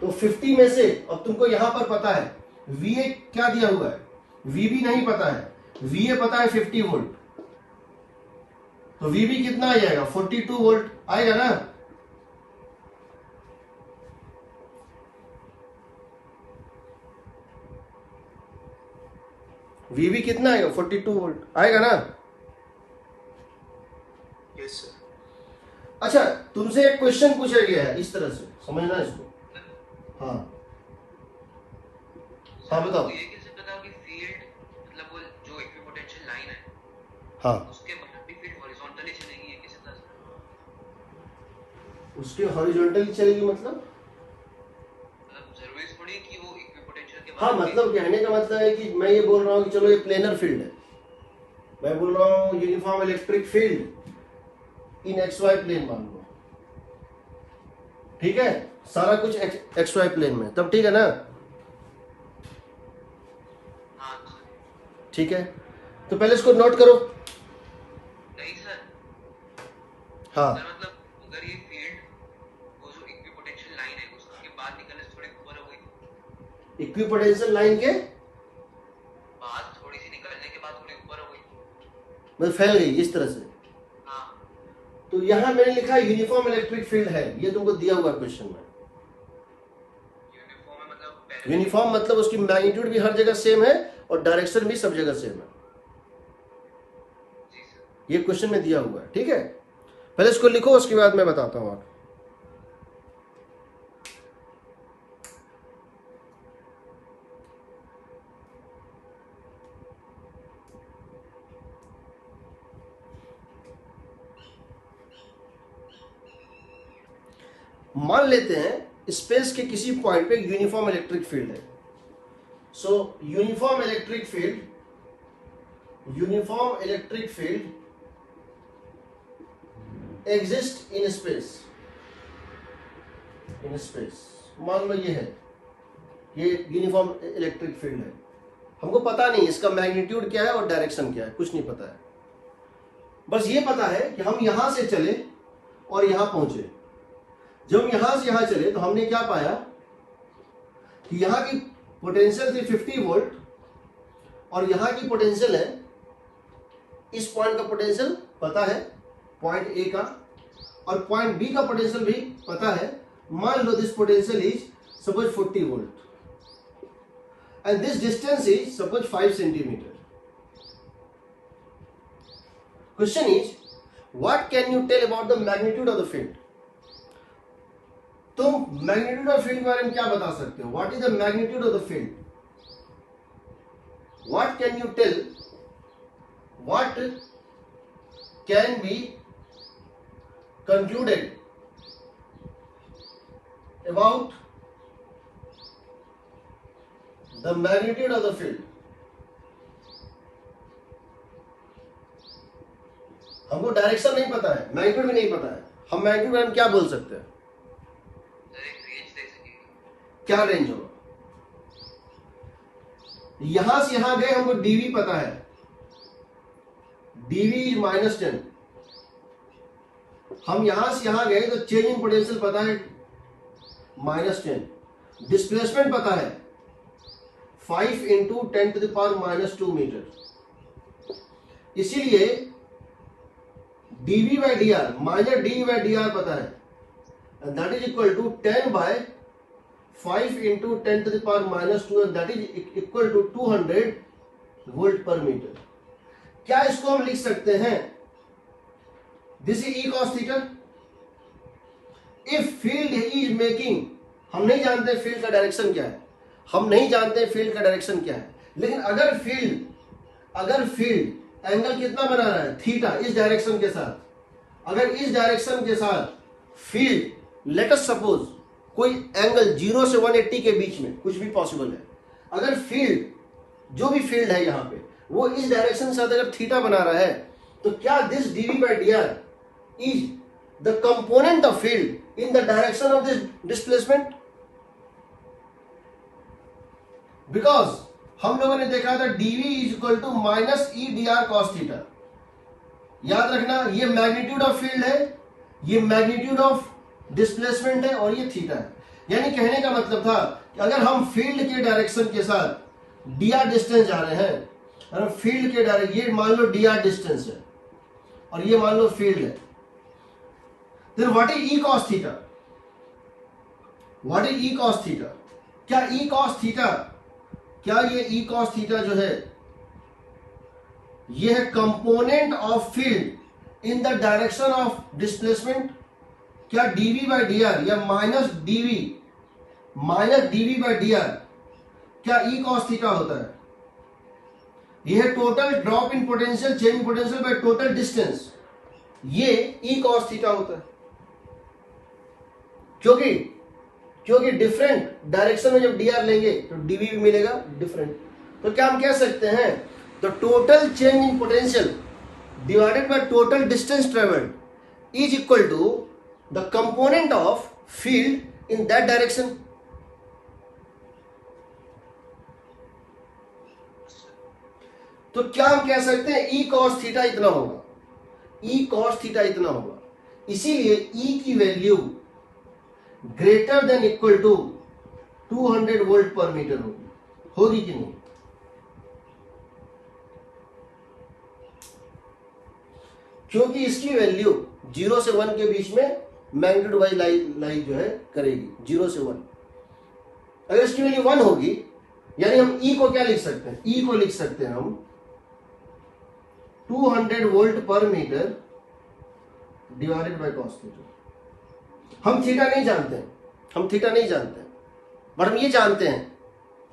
तो 50 में से, अब तुमको यहां पर पता है VA क्या दिया हुआ है, VB नहीं पता है, VA पता है 50 वोल्ट, तो VB कितना आ जाएगा? 42 वोल्ट आएगा ना? वीवी कितना आएगा? 42 वोल्ट आएगा ना? Yes sir. अच्छा, तुमसे एक क्वेश्चन पूछा गया है इस तरह से, समझना इसको। हाँ हाँ बताओ। ये कैसे पता कि फील्ड मतलब वो जो इक्विपोटेंशियल लाइन है हाँ, उसके बाद भी फील्ड हॉरिजॉन्टली चलेगी, ये कैसे पता चलेगा? उसके हॉरिजॉन्टली चलेगी मतलब? मतलब जरूरी थोड़ी है कि वो इक्विपोटेंशियल के हाँ, बाद मतलब कहने का मतलब है कि मैं ये बोल रहा हूँ कि चलो ये प्लेनर फील्ड है, मैं बोल रहा हूँ uniform electric field in X Y plane मान लो, ठीक है, सारा कुछ एक्स वाई प्लेन में, तब ठीक है ना? हाँ सर। ठीक है, तो पहले इसको नोट करो। नहीं सर, हाँ, सर मतलब अगर ये फील्ड वो जो इक्विपोटेंशियल लाइन है उसके बाद निकलने से थोड़ी ऊपर हो गई, इक्विपोटेंशियल लाइन के बाद थोड़ी सी निकलने के बाद थोड़ी ऊपर हो गई। मतलब फैल गई इस तरह से, हाँ तो यहां मैंने लिखा यूनिफॉर्म इलेक्ट्रिक फील्ड है, ये तुमको दिया हुआ क्वेश्चन में। यूनिफॉर्म है मतलब यूनिफॉर्म मतलब उसकी मैग्नीट्यूड भी हर जगह सेम है और डायरेक्शन भी सब जगह सेम है, जी सर। ये क्वेश्चन में दिया हुआ है, ठीक है? पहले इसको लिखो, उसके बाद मैं बताता हूं आपको। मान लेते हैं स्पेस के किसी पॉइंट पे यूनिफॉर्म इलेक्ट्रिक फील्ड है। सो uniform electric field exist in space, मान लो ये यूनिफॉर्म इलेक्ट्रिक फील्ड है, हमको पता नहीं इसका मैग्नीट्यूड क्या है और डायरेक्शन क्या है, कुछ नहीं पता है, बस ये पता है कि हम यहां से चले और यहां पहुंचे। जब हम यहां से यहां चले तो हमने क्या पाया कि यहां की पोटेंशियल थी 50 वोल्ट और यहां की पोटेंशियल है, इस पॉइंट का पोटेंशियल पता है पॉइंट ए का, और पॉइंट बी का पोटेंशियल भी पता है। मान लो this potential is suppose 40 volt and this distance is suppose 5 centimetre. Question is what can you tell about the magnitude of the field? तुम मैग्नीट्यूड ऑफ फील्ड के बारे में क्या बता सकते हो? What is the magnitude of the field? What can you tell, what can be concluded about the magnitude of the field? हमको direction नहीं पता है, मैग्नीट्यूड भी नहीं पता है, हम मैग्नीट्यूड में क्या बोल सकते हैं? सर एक रेंज दे सकेंगे। क्या रेंज होगा? यहां से यहां गए, हमको डीवी पता है, डीवी इज -10। हम यहां से यहां गए तो चेंज इन पोटेंशियल पता है -10, डिस्प्लेसमेंट पता है 5 इंटू 10⁻² मीटर। इसीलिए dv by D R minus D by D R पता है, and that is equal to 10/5 into 10⁻², and that is equal to 200 volt per metre. क्या इसको हम लिख सकते हैं this is E cos theta? If field is making, हम नहीं जानते फील्ड का डायरेक्शन क्या है, हम नहीं जानते फील्ड का डायरेक्शन क्या है, लेकिन अगर फील्ड एंगल कितना बना रहा है? थीटा, इस डायरेक्शन के साथ। अगर इस डायरेक्शन के साथ फील्ड, लेट अस सपोज कोई एंगल 0 से 180 के बीच में, कुछ भी पॉसिबल है, अगर फील्ड, जो भी फील्ड है यहां पे, वो इस डायरेक्शन के साथ अगर थीटा बना रहा है, तो क्या this DV by D R is the component of field in the direction of this displacement? Because हम लोगों ने देखा था dv is equal to minus e dr cos theta। याद रखना, ये मैग्नीट्यूड ऑफ फील्ड है, ये मैग्नीट्यूड ऑफ डिस्प्लेसमेंट है और ये थीटा है। यानी कहने का मतलब था कि अगर हम फील्ड के डायरेक्शन के साथ dr डिस्टेंस जा रहे हैं, अगर फील्ड के डायरेक्शन, ये मान लो dr डिस्टेंस है और ये मान लो फील्ड है, then what is e cos theta? What is e cos theta? क्या e cos theta, क्या ये e cos theta जो है ये है component of field in the direction of displacement. क्या dv बाई डी आर या minus dv by D are क्या ई कॉस थीटा होता है? यह है total drop in potential, change in potential bye total distance, ये ई कॉस थीटा होता है। क्योंकि डिफरेंट डायरेक्शन में जब डी आर लेंगे तो डीवी भी मिलेगा डिफरेंट। तो क्या हम कह सकते हैं, the total change in potential divided by total distance travelled is equal to the component of field in that direction. तो क्या हम कह सकते हैं ई कॉस थीटा इतना होगा, ई कॉस थीटा इतना होगा। इसीलिए ई की value greater than equal to 200 volt per metre होगी कि नहीं? क्योंकि इसकी वैल्यू 0 से 1 के बीच में मैग्नीट्यूड वाइज लाई जो है करेगी, 0 से 1। अगर इसकी वैल्यू 1 होगी, यानी हम ई को क्या लिख सकते हैं, ई को लिख सकते हैं हम 200 volt per metre divided by cos theta. हम थीटा नहीं जानते हैं, बट हम ये जानते हैं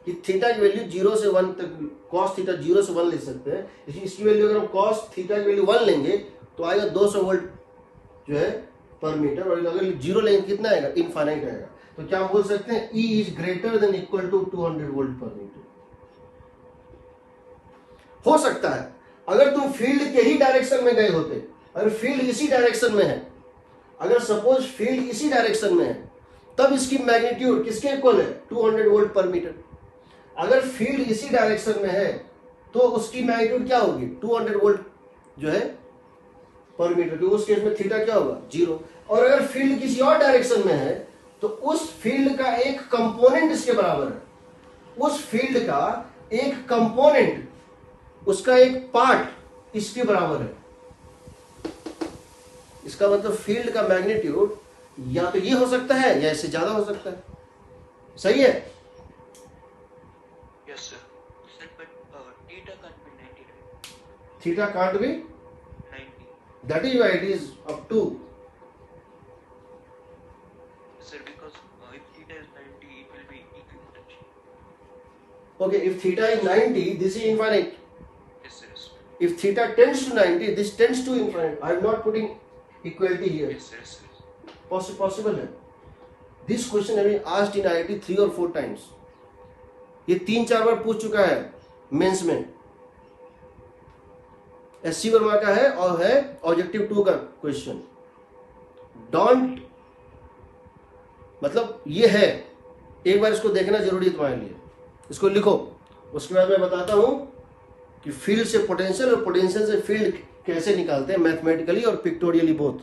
कि थीटा की वैल्यू 0 से 1 तक, कॉस थीटा 0 से 1 लिख सकते हैं। इसकी वैल्यू अगर हम कॉस थीटा की वैल्यू 1 लेंगे तो आएगा 200 वोल्ट जो है पर मीटर, और अगर 0 लेंगे कितना आएगा, इनफाइनाइट आएगा। तो क्या हम बोल सकते हैं E is greater than equal to 200 volt per metre. हो सकता है अगर तुम फील्ड के ही डायरेक्शन में गए होते, अगर फील्ड इसी डायरेक्शन में है, अगर सपोज फील्ड इसी डायरेक्शन में है, तब इसकी मैग्नीट्यूड किसके इक्वल है, 200 वोल्ट पर मीटर। अगर फील्ड इसी डायरेक्शन में है तो उसकी मैग्नीट्यूड क्या होगी, 200 वोल्ट जो है पर मीटर। तो उस केस में थीटा क्या होगा, 0। और अगर फील्ड किसी और डायरेक्शन में है तो उस फील्ड का एक कंपोनेंट इसके बराबर है, उस फील्ड का एक कंपोनेंट, उसका एक पार्ट इसके बराबर है। इसका मतलब फील्ड का मैग्नीट्यूड या तो ये हो सकता है या इससे ज्यादा हो सकता है। सही है? Yes, sir. Sir, but theta can't be 90, right? Theta can't be 90. That is why it is up to. Sir, because if theta is 90, it will be equipotential. Okay, if theta is 90, this is infinite. Yes, sir. Yes, sir. If theta tends to 90, this tends to infinite. I am not putting equality here. Yes, sir. Yes, sir. Possible है। This question has been asked in IIT 3 or 4 times. ये 3-4 बार पूछ चुका है mains में। SC Verma का है और है ऑब्जेक्टिव 2 का क्वेश्चन। डोंट, मतलब ये है, एक बार इसको देखना जरूरी है तुम्हारे लिए। इसको लिखो, उसके बाद मैं बताता हूं कि फील्ड से पोटेंशियल और पोटेंशियल से फील्ड कैसे निकालते हैं, मैथमेटिकली और पिक्टोरियली बोथ।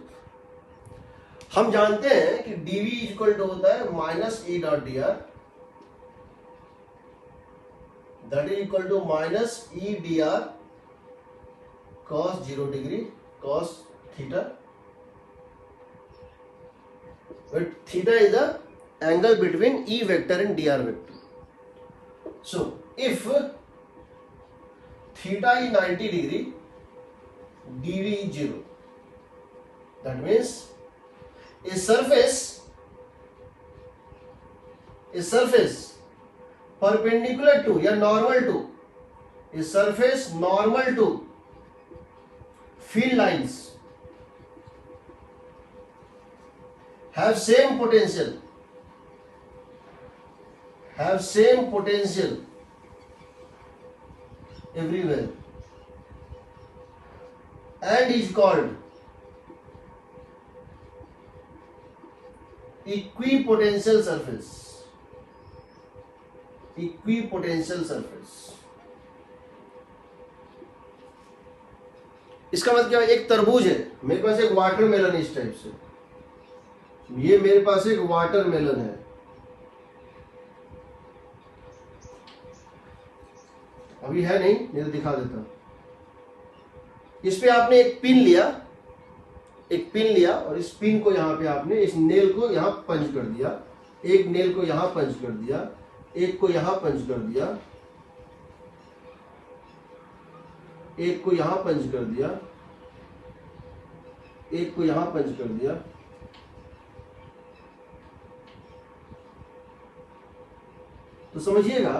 हम जानते हैं कि dv इक्वल टू होता है minus E dot D R, that is equal to minus E D R cos 0 degree cos theta, but theta is the angle between E vector and dr vector. So if theta is 90 degree, dv is 0, that means a surface perpendicular to या normal to, a surface normal to field lines have same potential everywhere and is called equipotential surface. इसका मतलब क्या है, एक तरबूज है, मेरे पास एक वाटरमेलन इस टाइप से, ये मेरे पास एक वाटरमेलन है, अभी है नहीं तो दिखा देता हूं। इस पे आपने एक पिन लिया और इस पिन को यहां पे आपने इस नेल को यहां पंच कर दिया, एक नेल को यहां पंच कर दिया, एक को यहां पंच कर दिया, एक को यहां पंच कर दिया, एक को यहां पंच कर दिया, तो समझिएगा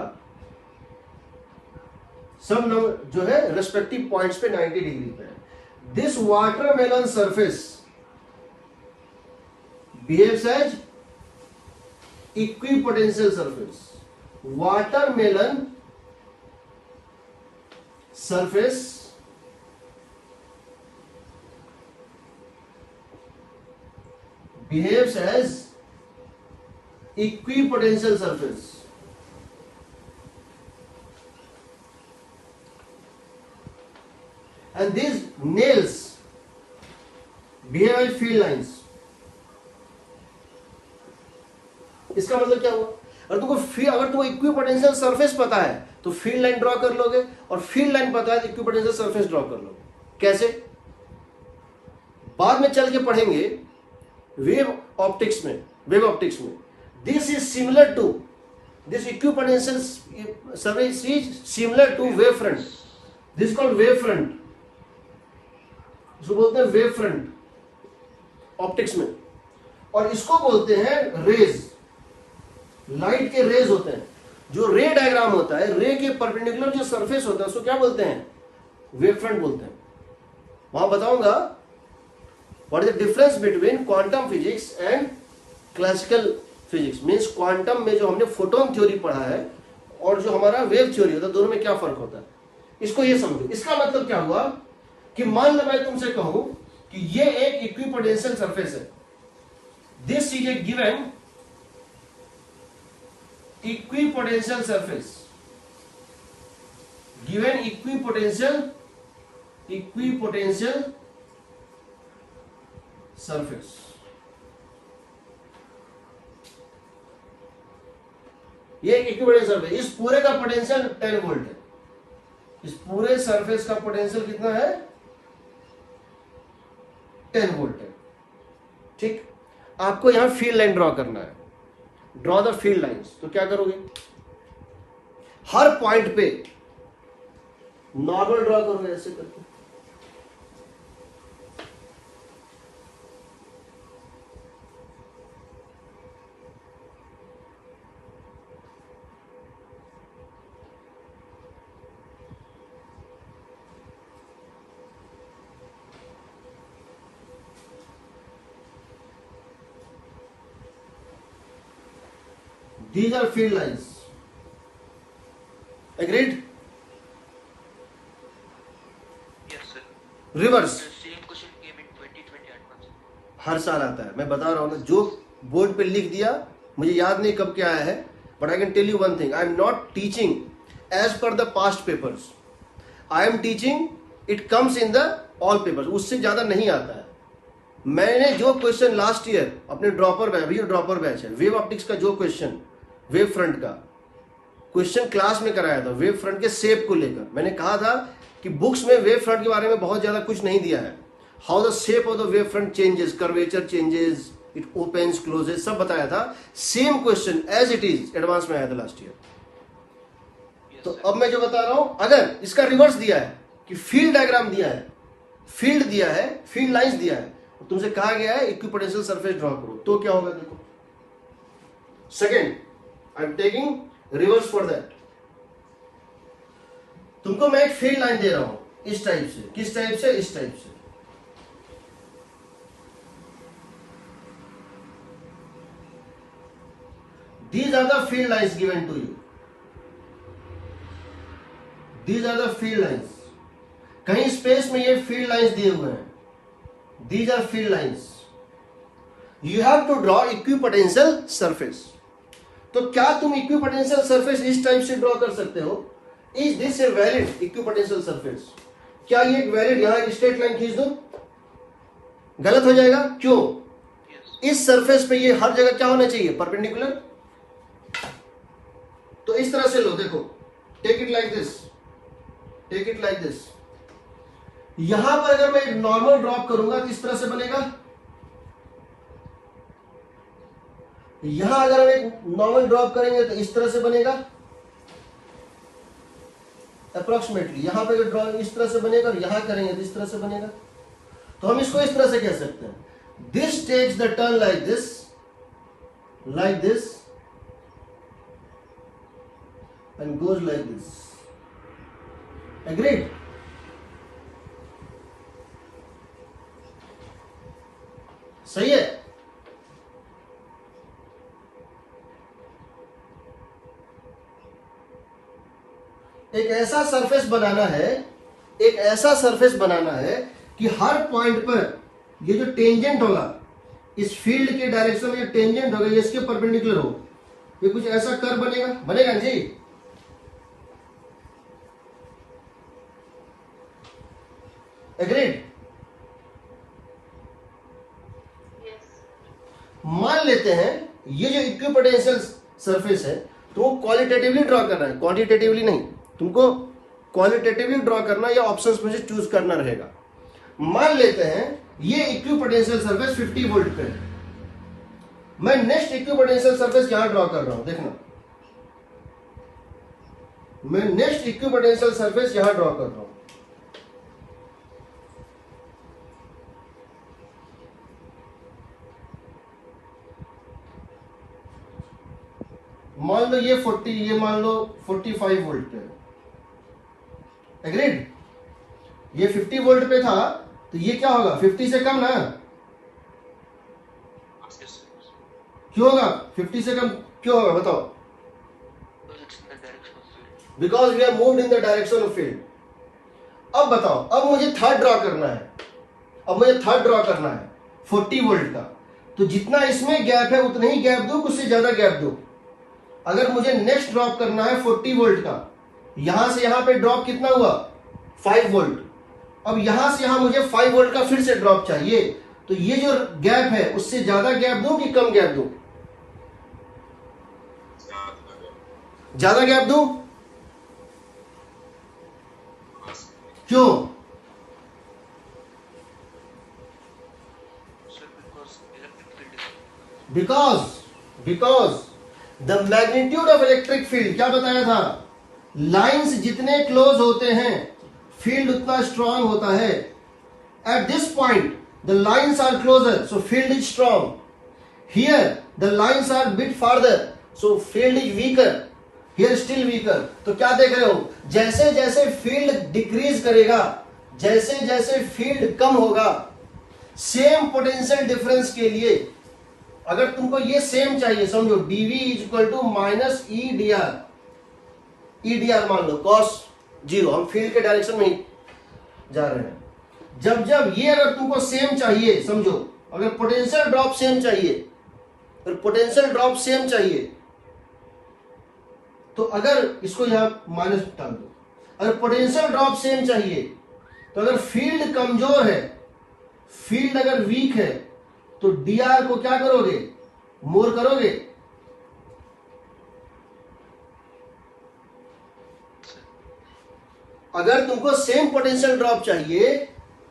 सब नंबर जो है रेस्पेक्टिव पॉइंट्स पे 90 डिग्री पे है। This watermelon surface behaves as equipotential surface. Watermelon surface behaves as equipotential surface. And these nails behave as field lines. इसका मतलब क्या हुआ? अगर तुमको इक्विपोटेंशियल सरफेस पता है तो फील्ड लाइन ड्रॉ कर लोगे, और फील्ड लाइन पता है तो इक्विपोटेंशियल सरफेस ड्रॉ कर लोगे। कैसे? बाद में चल के पढ़ेंगे वेव ऑप्टिक्स में। This is similar to this equipotential surface is similar to wavefront. This called wavefront, इसको बोलते हैं वेव फ्रंट ऑप्टिक्स में। और इसको बोलते हैं रेज। लाइट के रेज होते हैं, जो रे डायग्राम होता है, रे के परपेंडिकुलर जो सरफेस होता है उसको क्या बोलते हैं? वेव फ्रंट बोलते हैं। वहां बताऊंगा what is the difference between quantum physics and classical physics. Means quantum में जो हमने फोटोन थ्योरी पढ़ा है और जो हमारा वेव थ्योरी होता है, दोनों में क्या फर्क होता है, इसको ये समझो। इसका मतलब क्या हुआ कि मान लो मैं तुमसे कहूं कि ये एक इक्विपोटेंशियल सरफेस है। This is a given equipotential surface, given equipotential surface. ये एक इक्विपोटेंशियल सरफेस, इस पूरे का पोटेंशियल 10 वोल्ट है। इस पूरे सरफेस का पोटेंशियल कितना है? 10 वोल्ट है। ठीक, आपको यहां फील्ड लाइन ड्रॉ करना है। Draw the field lines. तो क्या करोगे? हर पॉइंट पे नॉर्मल ड्रॉ करोगे ऐसे करके। These are field lines. Agreed? Yes, sir. Reverse. The same question came in 2020 advance. हर साल आता है, मैं बता रहा हूं ना। जो बोर्ड पे लिख दिया, मुझे याद नहीं कब क्या आया है, but I can tell you one thing, I am not teaching as per the past papers. I am teaching, it comes in the all papers, उससे ज्यादा नहीं आता है। मैंने जो क्वेश्चन लास्ट ईयर अपने ड्रॉपर बैच, अभी ड्रॉपर बैच है, वेव ऑप्टिक्स का जो क्वेश्चन, वेव फ्रंट का क्वेश्चन क्लास में कराया था, वेव फ्रंट के शेप को लेकर। मैंने कहा था कि बुक्स में वेव फ्रंट के बारे में बहुत ज्यादा कुछ नहीं दिया है। How the shape of the wavefront changes, curvature changes, it opens closes, सब बताया था। Same question as it is advance में आया था लास्ट ईयर। Yes, तो sir. अब मैं जो बता रहा हूं, अगर इसका रिवर्स दिया है कि फील्ड डायग्राम दिया है, फील्ड दिया है, फील्ड लाइंस दिया है, तुमसे कहा गया है इक्विपोटेंशियल सरफेस ड्रॉ करो, तो क्या होगा? देखो, second I am taking reverse for that. तुमको मैं एक फील्ड लाइन दे रहा हूं इस टाइप से। किस टाइप से? इस टाइप से। These are the field lines given to you. These are the field lines. कहीं स्पेस में ये फील्ड लाइंस दिए हुए हैं। These are field lines. You have to draw equipotensial surface. तो क्या तुम इक्विपोटेंशियल सरफेस इस टाइप से ड्रॉ कर सकते हो? Is this a valid equipotential surface? क्या ये एक वैलिड, यहां एक स्ट्रेट लाइन खींच दो, गलत हो जाएगा? क्यों? Yes. इस सरफेस पे ये हर जगह क्या होना चाहिए? परपेंडिकुलर। तो इस तरह से लो, देखो, take it like this, take it like this. यहां पर अगर मैं एक नॉर्मल ड्रॉप करूंगा तो इस तरह से बनेगा। यहां अगर हम एक नॉर्मल ड्रॉप करेंगे तो इस तरह से बनेगा। अप्रोक्सीमेटली। यहाँ पे ड्रॉ इस तरह से बनेगा और यहाँ करेंगे तो इस तरह से बनेगा। तो हम इसको इस तरह से कह सकते हैं, this takes the turn like this and goes like this. Agreed? सही है? एक ऐसा सरफेस बनाना है कि हर पॉइंट पर ये जो टेंजेंट होगा, इस फील्ड के डायरेक्शन में जो टेंजेंट होगा ये इसके परपेंडिकुलर हो। ये कुछ ऐसा कर्व बनेगा जी। एग्रीड? मान लेते हैं ये जो इक्विपोटेंशियल सरफेस है तो वो क्वालिटेटिवली ड्रॉ करना है, क्वांटिटेटिवली नहीं। तुमको क्वालिटेटिवली ड्रॉ करना या ऑप्शंस में से चूज करना रहेगा। मान लेते हैं ये इक्विपोटेंशियल सरफेस 50 वोल्ट पे है। मैं नेक्स्ट इक्विपोटेंशियल सरफेस यहां ड्रॉ कर रहा हूं, देखना। मैं नेक्स्ट इक्विपोटेंशियल सरफेस यहां ड्रॉ कर रहा हूं। मान लो ये 40, ये मान लो 45 वोल्ट पे है। एग्रीड? ये 50 वोल्ट पे था तो ये क्या होगा, 50 से कम ना? क्यों होगा 50 से कम? क्यों होगा बताओ? Because we are moved in the direction of field. अब बताओ, अब मुझे थर्ड ड्रॉ करना है। 40 वोल्ट का। तो जितना इसमें गैप है उतना ही गैप दो, उससे ज्यादा गैप दो। अगर मुझे नेक्स्ट ड्रॉप करना है 40 वोल्ट का, यहां से यहां पे ड्रॉप कितना हुआ, 5 वोल्ट। अब यहां से यहां मुझे 5 वोल्ट का फिर से ड्रॉप चाहिए, तो ये जो गैप है उससे ज्यादा गैप दूं कि कम गैप दूं? ज्यादा गैप दूं। क्यों? Because the magnitude of electric field, क्या बताया था, लाइंस जितने क्लोज होते हैं फील्ड उतना स्ट्रांग होता है। At this point the lines are closer, so field is strong. Here the lines are bit farther, so field is weaker. Here still weaker. तो क्या देख रहे हो, जैसे जैसे फील्ड डिक्रीज करेगा, जैसे जैसे फील्ड कम होगा, सेम पोटेंशियल डिफरेंस के लिए अगर तुमको ये सेम चाहिए, समझो dv is equal to minus E D R मान लो cos 0, हम फील्ड के डायरेक्शन में ही जा रहे हैं। जब ये अगर तुमको सेम चाहिए, समझो अगर पोटेंशियल ड्रॉप सेम चाहिए, तो अगर इसको यहां माइनस डाल दो, अगर पोटेंशियल ड्रॉप सेम चाहिए तो अगर फील्ड कमजोर है, फील्ड अगर वीक है, तो dr को क्या करोगे, मोर करोगे। अगर तुमको सेम पोटेंशियल ड्रॉप चाहिए,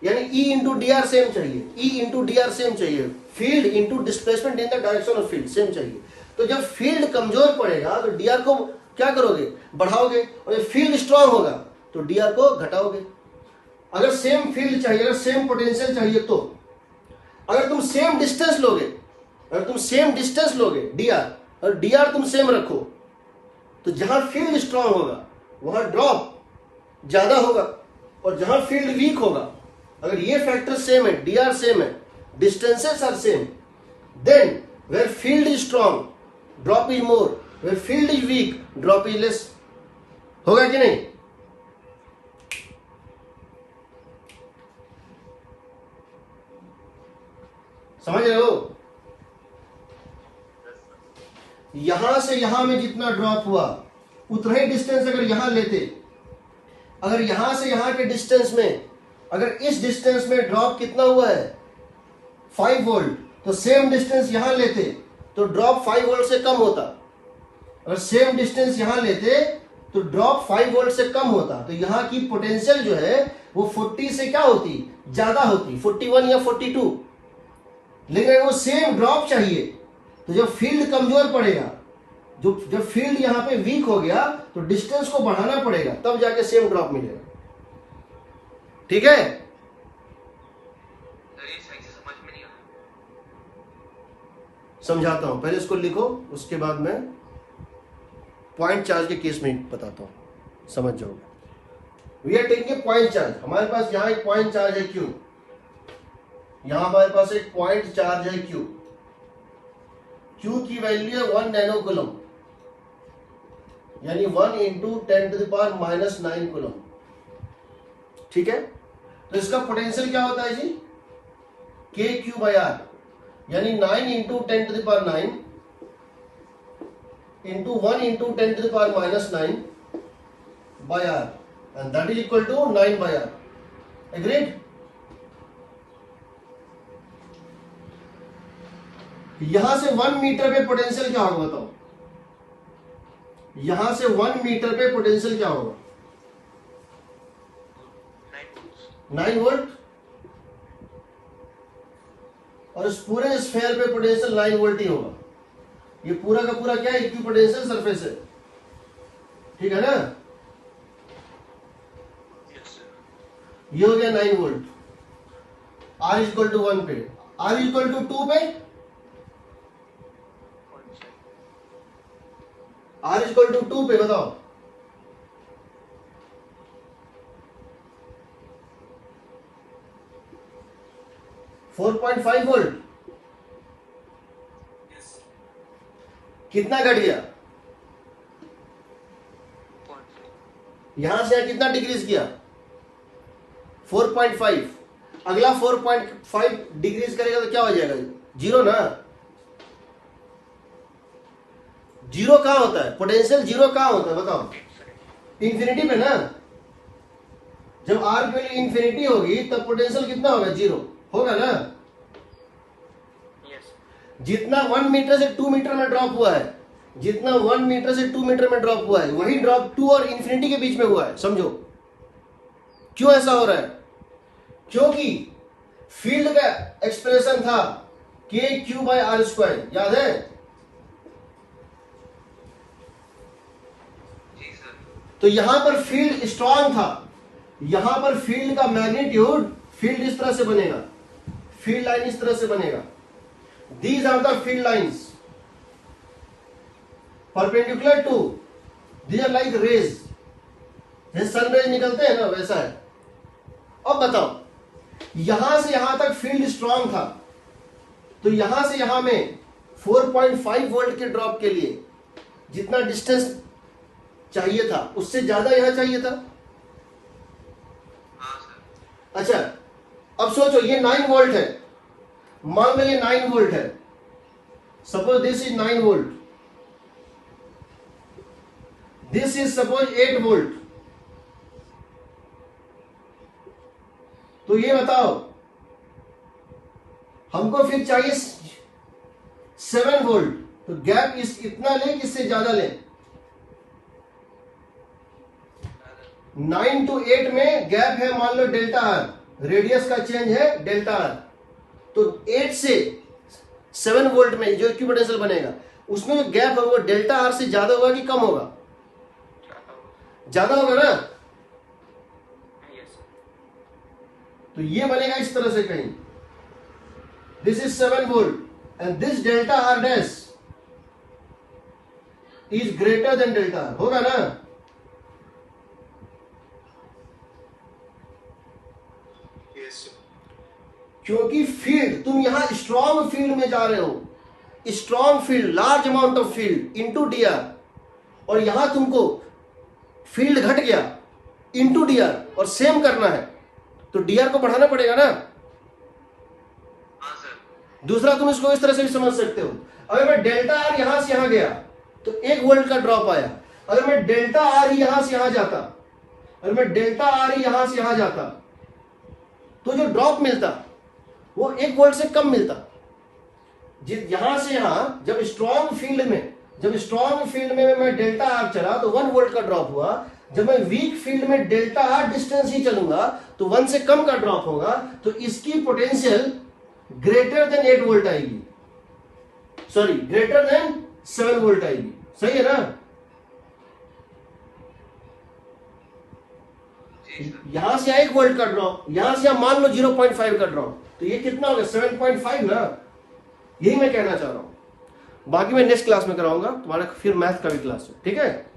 यानी E into D R same चाहिए, field into displacement in the direction of field same चाहिए। तो जब फील्ड कमजोर पड़ेगा तो dr को क्या करोगे, बढ़ाओगे, और जब फील्ड स्ट्रांग होगा तो dr को घटाओगे। अगर सेम फील्ड चाहिए, अगर सेम पोटेंशियल चाहिए, तो अगर तुम सेम डिस्टेंस लोगे dr, और dr तुम सेम रखो, तो जहां फील्ड स्ट्रांग होगा वहां ड्रॉप ज्यादा होगा, और जहां फील्ड वीक होगा, अगर ये फैक्टर सेम है, dr सेम है, distances are same, then where field is strong drop is more, where field is weak drop is less. होगा कि नहीं? समझ रहे हो? यहां से यहां में जितना ड्रॉप हुआ उतना ही डिस्टेंस अगर यहां लेते, अगर यहां से यहां के डिस्टेंस में, अगर इस डिस्टेंस में ड्रॉप कितना हुआ है 5 वोल्ट, तो सेम डिस्टेंस यहां लेते तो ड्रॉप 5 वोल्ट से कम होता। अगर सेम डिस्टेंस यहां लेते तो ड्रॉप 5 वोल्ट से कम होता। तो यहां की पोटेंशियल जो है वो 40 से क्या होती, ज्यादा होती, 41 या 42। लेकिन वो सेम ड्रॉप चाहिए, तो जब फील्ड कमजोर पड़ेगा जो जब फील्ड यहाँ पे वीक हो गया तो डिस्टेंस को बढ़ाना पड़ेगा, तब जाके सेम ड्रॉप मिलेगा। ठीक है, सर ये सही से समझ में नहीं आ रहा। समझाता हूं, पहले इसको लिखो, उसके बाद मैं पॉइंट चार्ज के केस में बताता हूं, समझ जाओगे। We are taking a point charge, हमारे पास यहाँ एक पॉइंट चार्ज है क्यू, यहां हमारे पास एक पॉइंट चार्ज है क्यू, क्यू की वैल्यू है 1 नैनो कूलम, यानी 1 इंटू 10⁻⁻9 कूलम। ठीक है, तो इसका पोटेंशियल क्या होता है जी, के क्यू बाई आर, यानी 9 into 10⁻9 into 1 into 10⁻⁻9 by R, and that is equal to 9 by R. Agreed? यहां से 1 मीटर पे पोटेंशियल क्या होगा बताओ, यहां से 1 मीटर पे पोटेंशियल क्या होगा, 9 वोल्ट, और इस पूरे स्फीयर पे पोटेंशियल 9 वोल्ट ही होगा। ये पूरा का पूरा क्या है, इक्विपोटेंशियल सरफेस है, ठीक है ना। ये हो गया 9 वोल्ट, आर इक्वल टू 1 पे, आर इक्वल टू 2 पे, आर इक्वल टू 2 पे बताओ, फोर 4.5 वोल्ट, कितना घट गया, यहां से यहां कितना डिक्रीज किया, 4.5, अगला 4.5 डिक्रीज करेगा तो क्या हो जाएगा, जीरो ना। जीरो कहां होता है, पोटेंशियल जीरो कहां होता है बताओ, इंफिनिटी पे ना। जब आर की वैल्यू इंफिनिटी होगी तब पोटेंशियल कितना होगा, जीरो होगा ना। जितना 1 मीटर से 2 मीटर में ड्रॉप हुआ है, जितना 1 मीटर से 2 मीटर में ड्रॉप हुआ है, वही ड्रॉप 2 और इंफिनिटी के बीच में हुआ है। समझो क्यों ऐसा हो रहा है, क्योंकि फील्ड का एक्सप्रेशन था के क्यू बाय आर स्क्वायर, याद है। जी सर। तो यहां पर फील्ड स्ट्रांग था, यहां पर फील्ड का मैग्नीट्यूड, फील्ड इस तरह से बनेगा, फील्ड लाइन इस तरह से बनेगा। These are the field lines perpendicular to, these are like rays, जैसे सन रेज निकलते हैं ना वैसा है। अब बताओ, यहां से यहां तक फील्ड स्ट्रांग था, तो यहां से यहां में 4.5 वोल्ट के ड्रॉप के लिए जितना डिस्टेंस चाहिए था उससे ज्यादा यहां चाहिए था। हाँ सर। अच्छा, अब सोचो ये 9 वोल्ट है, मान लो ये 9 वोल्ट है, suppose this is 9 volt, this is suppose 8 volt. तो ये बताओ हमको फिर चाहिए 7 वोल्ट, तो गैप इस इतना ले कि इससे ज्यादा ले, 9 to 8 में गैप है मान लो डेल्टा आर, रेडियस का चेंज है डेल्टा आर, तो 8 से 7 वोल्ट में जो इक्विपोटेंशियल बनेगा उसमें जो गैप है वो डेल्टा आर से ज्यादा होगा कि कम होगा, ज्यादा होगा ना। तो ये बनेगा इस तरह से कहीं, this is 7 volt and this delta R dash is greater then delta R, होगा ना। क्योंकि फील्ड, तुम यहां स्ट्रॉन्ग फील्ड में जा रहे हो, strong field, large amount of field into dr, और यहां तुमको फील्ड घट गया इनटू डीआर और सेम करना है तो डीआर को बढ़ाना पड़ेगा ना। हाँ सर। दूसरा तुम इसको इस तरह से भी समझ सकते हो, अगर मैं डेल्टा आर यहां से यहां गया तो 1 वोल्ट का ड्रॉप आया, अगर मैं डेल्टा आर ही यहां से यहां जाता, अगर मैं डेल्टा आर ही यहां से यहां जाता तो जो ड्रॉप मिलता वो 1 वोल्ट से कम मिलता। यहां से यहां जब स्ट्रॉन्ग फील्ड में मैं डेल्टा आर चला तो 1 वोल्ट का ड्रॉप हुआ, जब मैं वीक फील्ड में डेल्टा आर डिस्टेंस ही चलूंगा तो 1 से कम का ड्रॉप होगा, तो इसकी पोटेंशियल ग्रेटर देन 8 वोल्ट आएगी, सॉरी ग्रेटर देन 7 वोल्ट आएगी। सही है ना? जी सर। यहां से 1 वोल्ट कट रहा हूं, यहां से आप मान लो 0.5 कट रहा हूं, तो ये कितना हो गया? 7.5 ना। यही मैं कहना चाह रहा हूं। बाकी मैं नेक्स्ट क्लास में कराऊंगा तुम्हारा, फिर मैथ का भी क्लास है, ठीक है?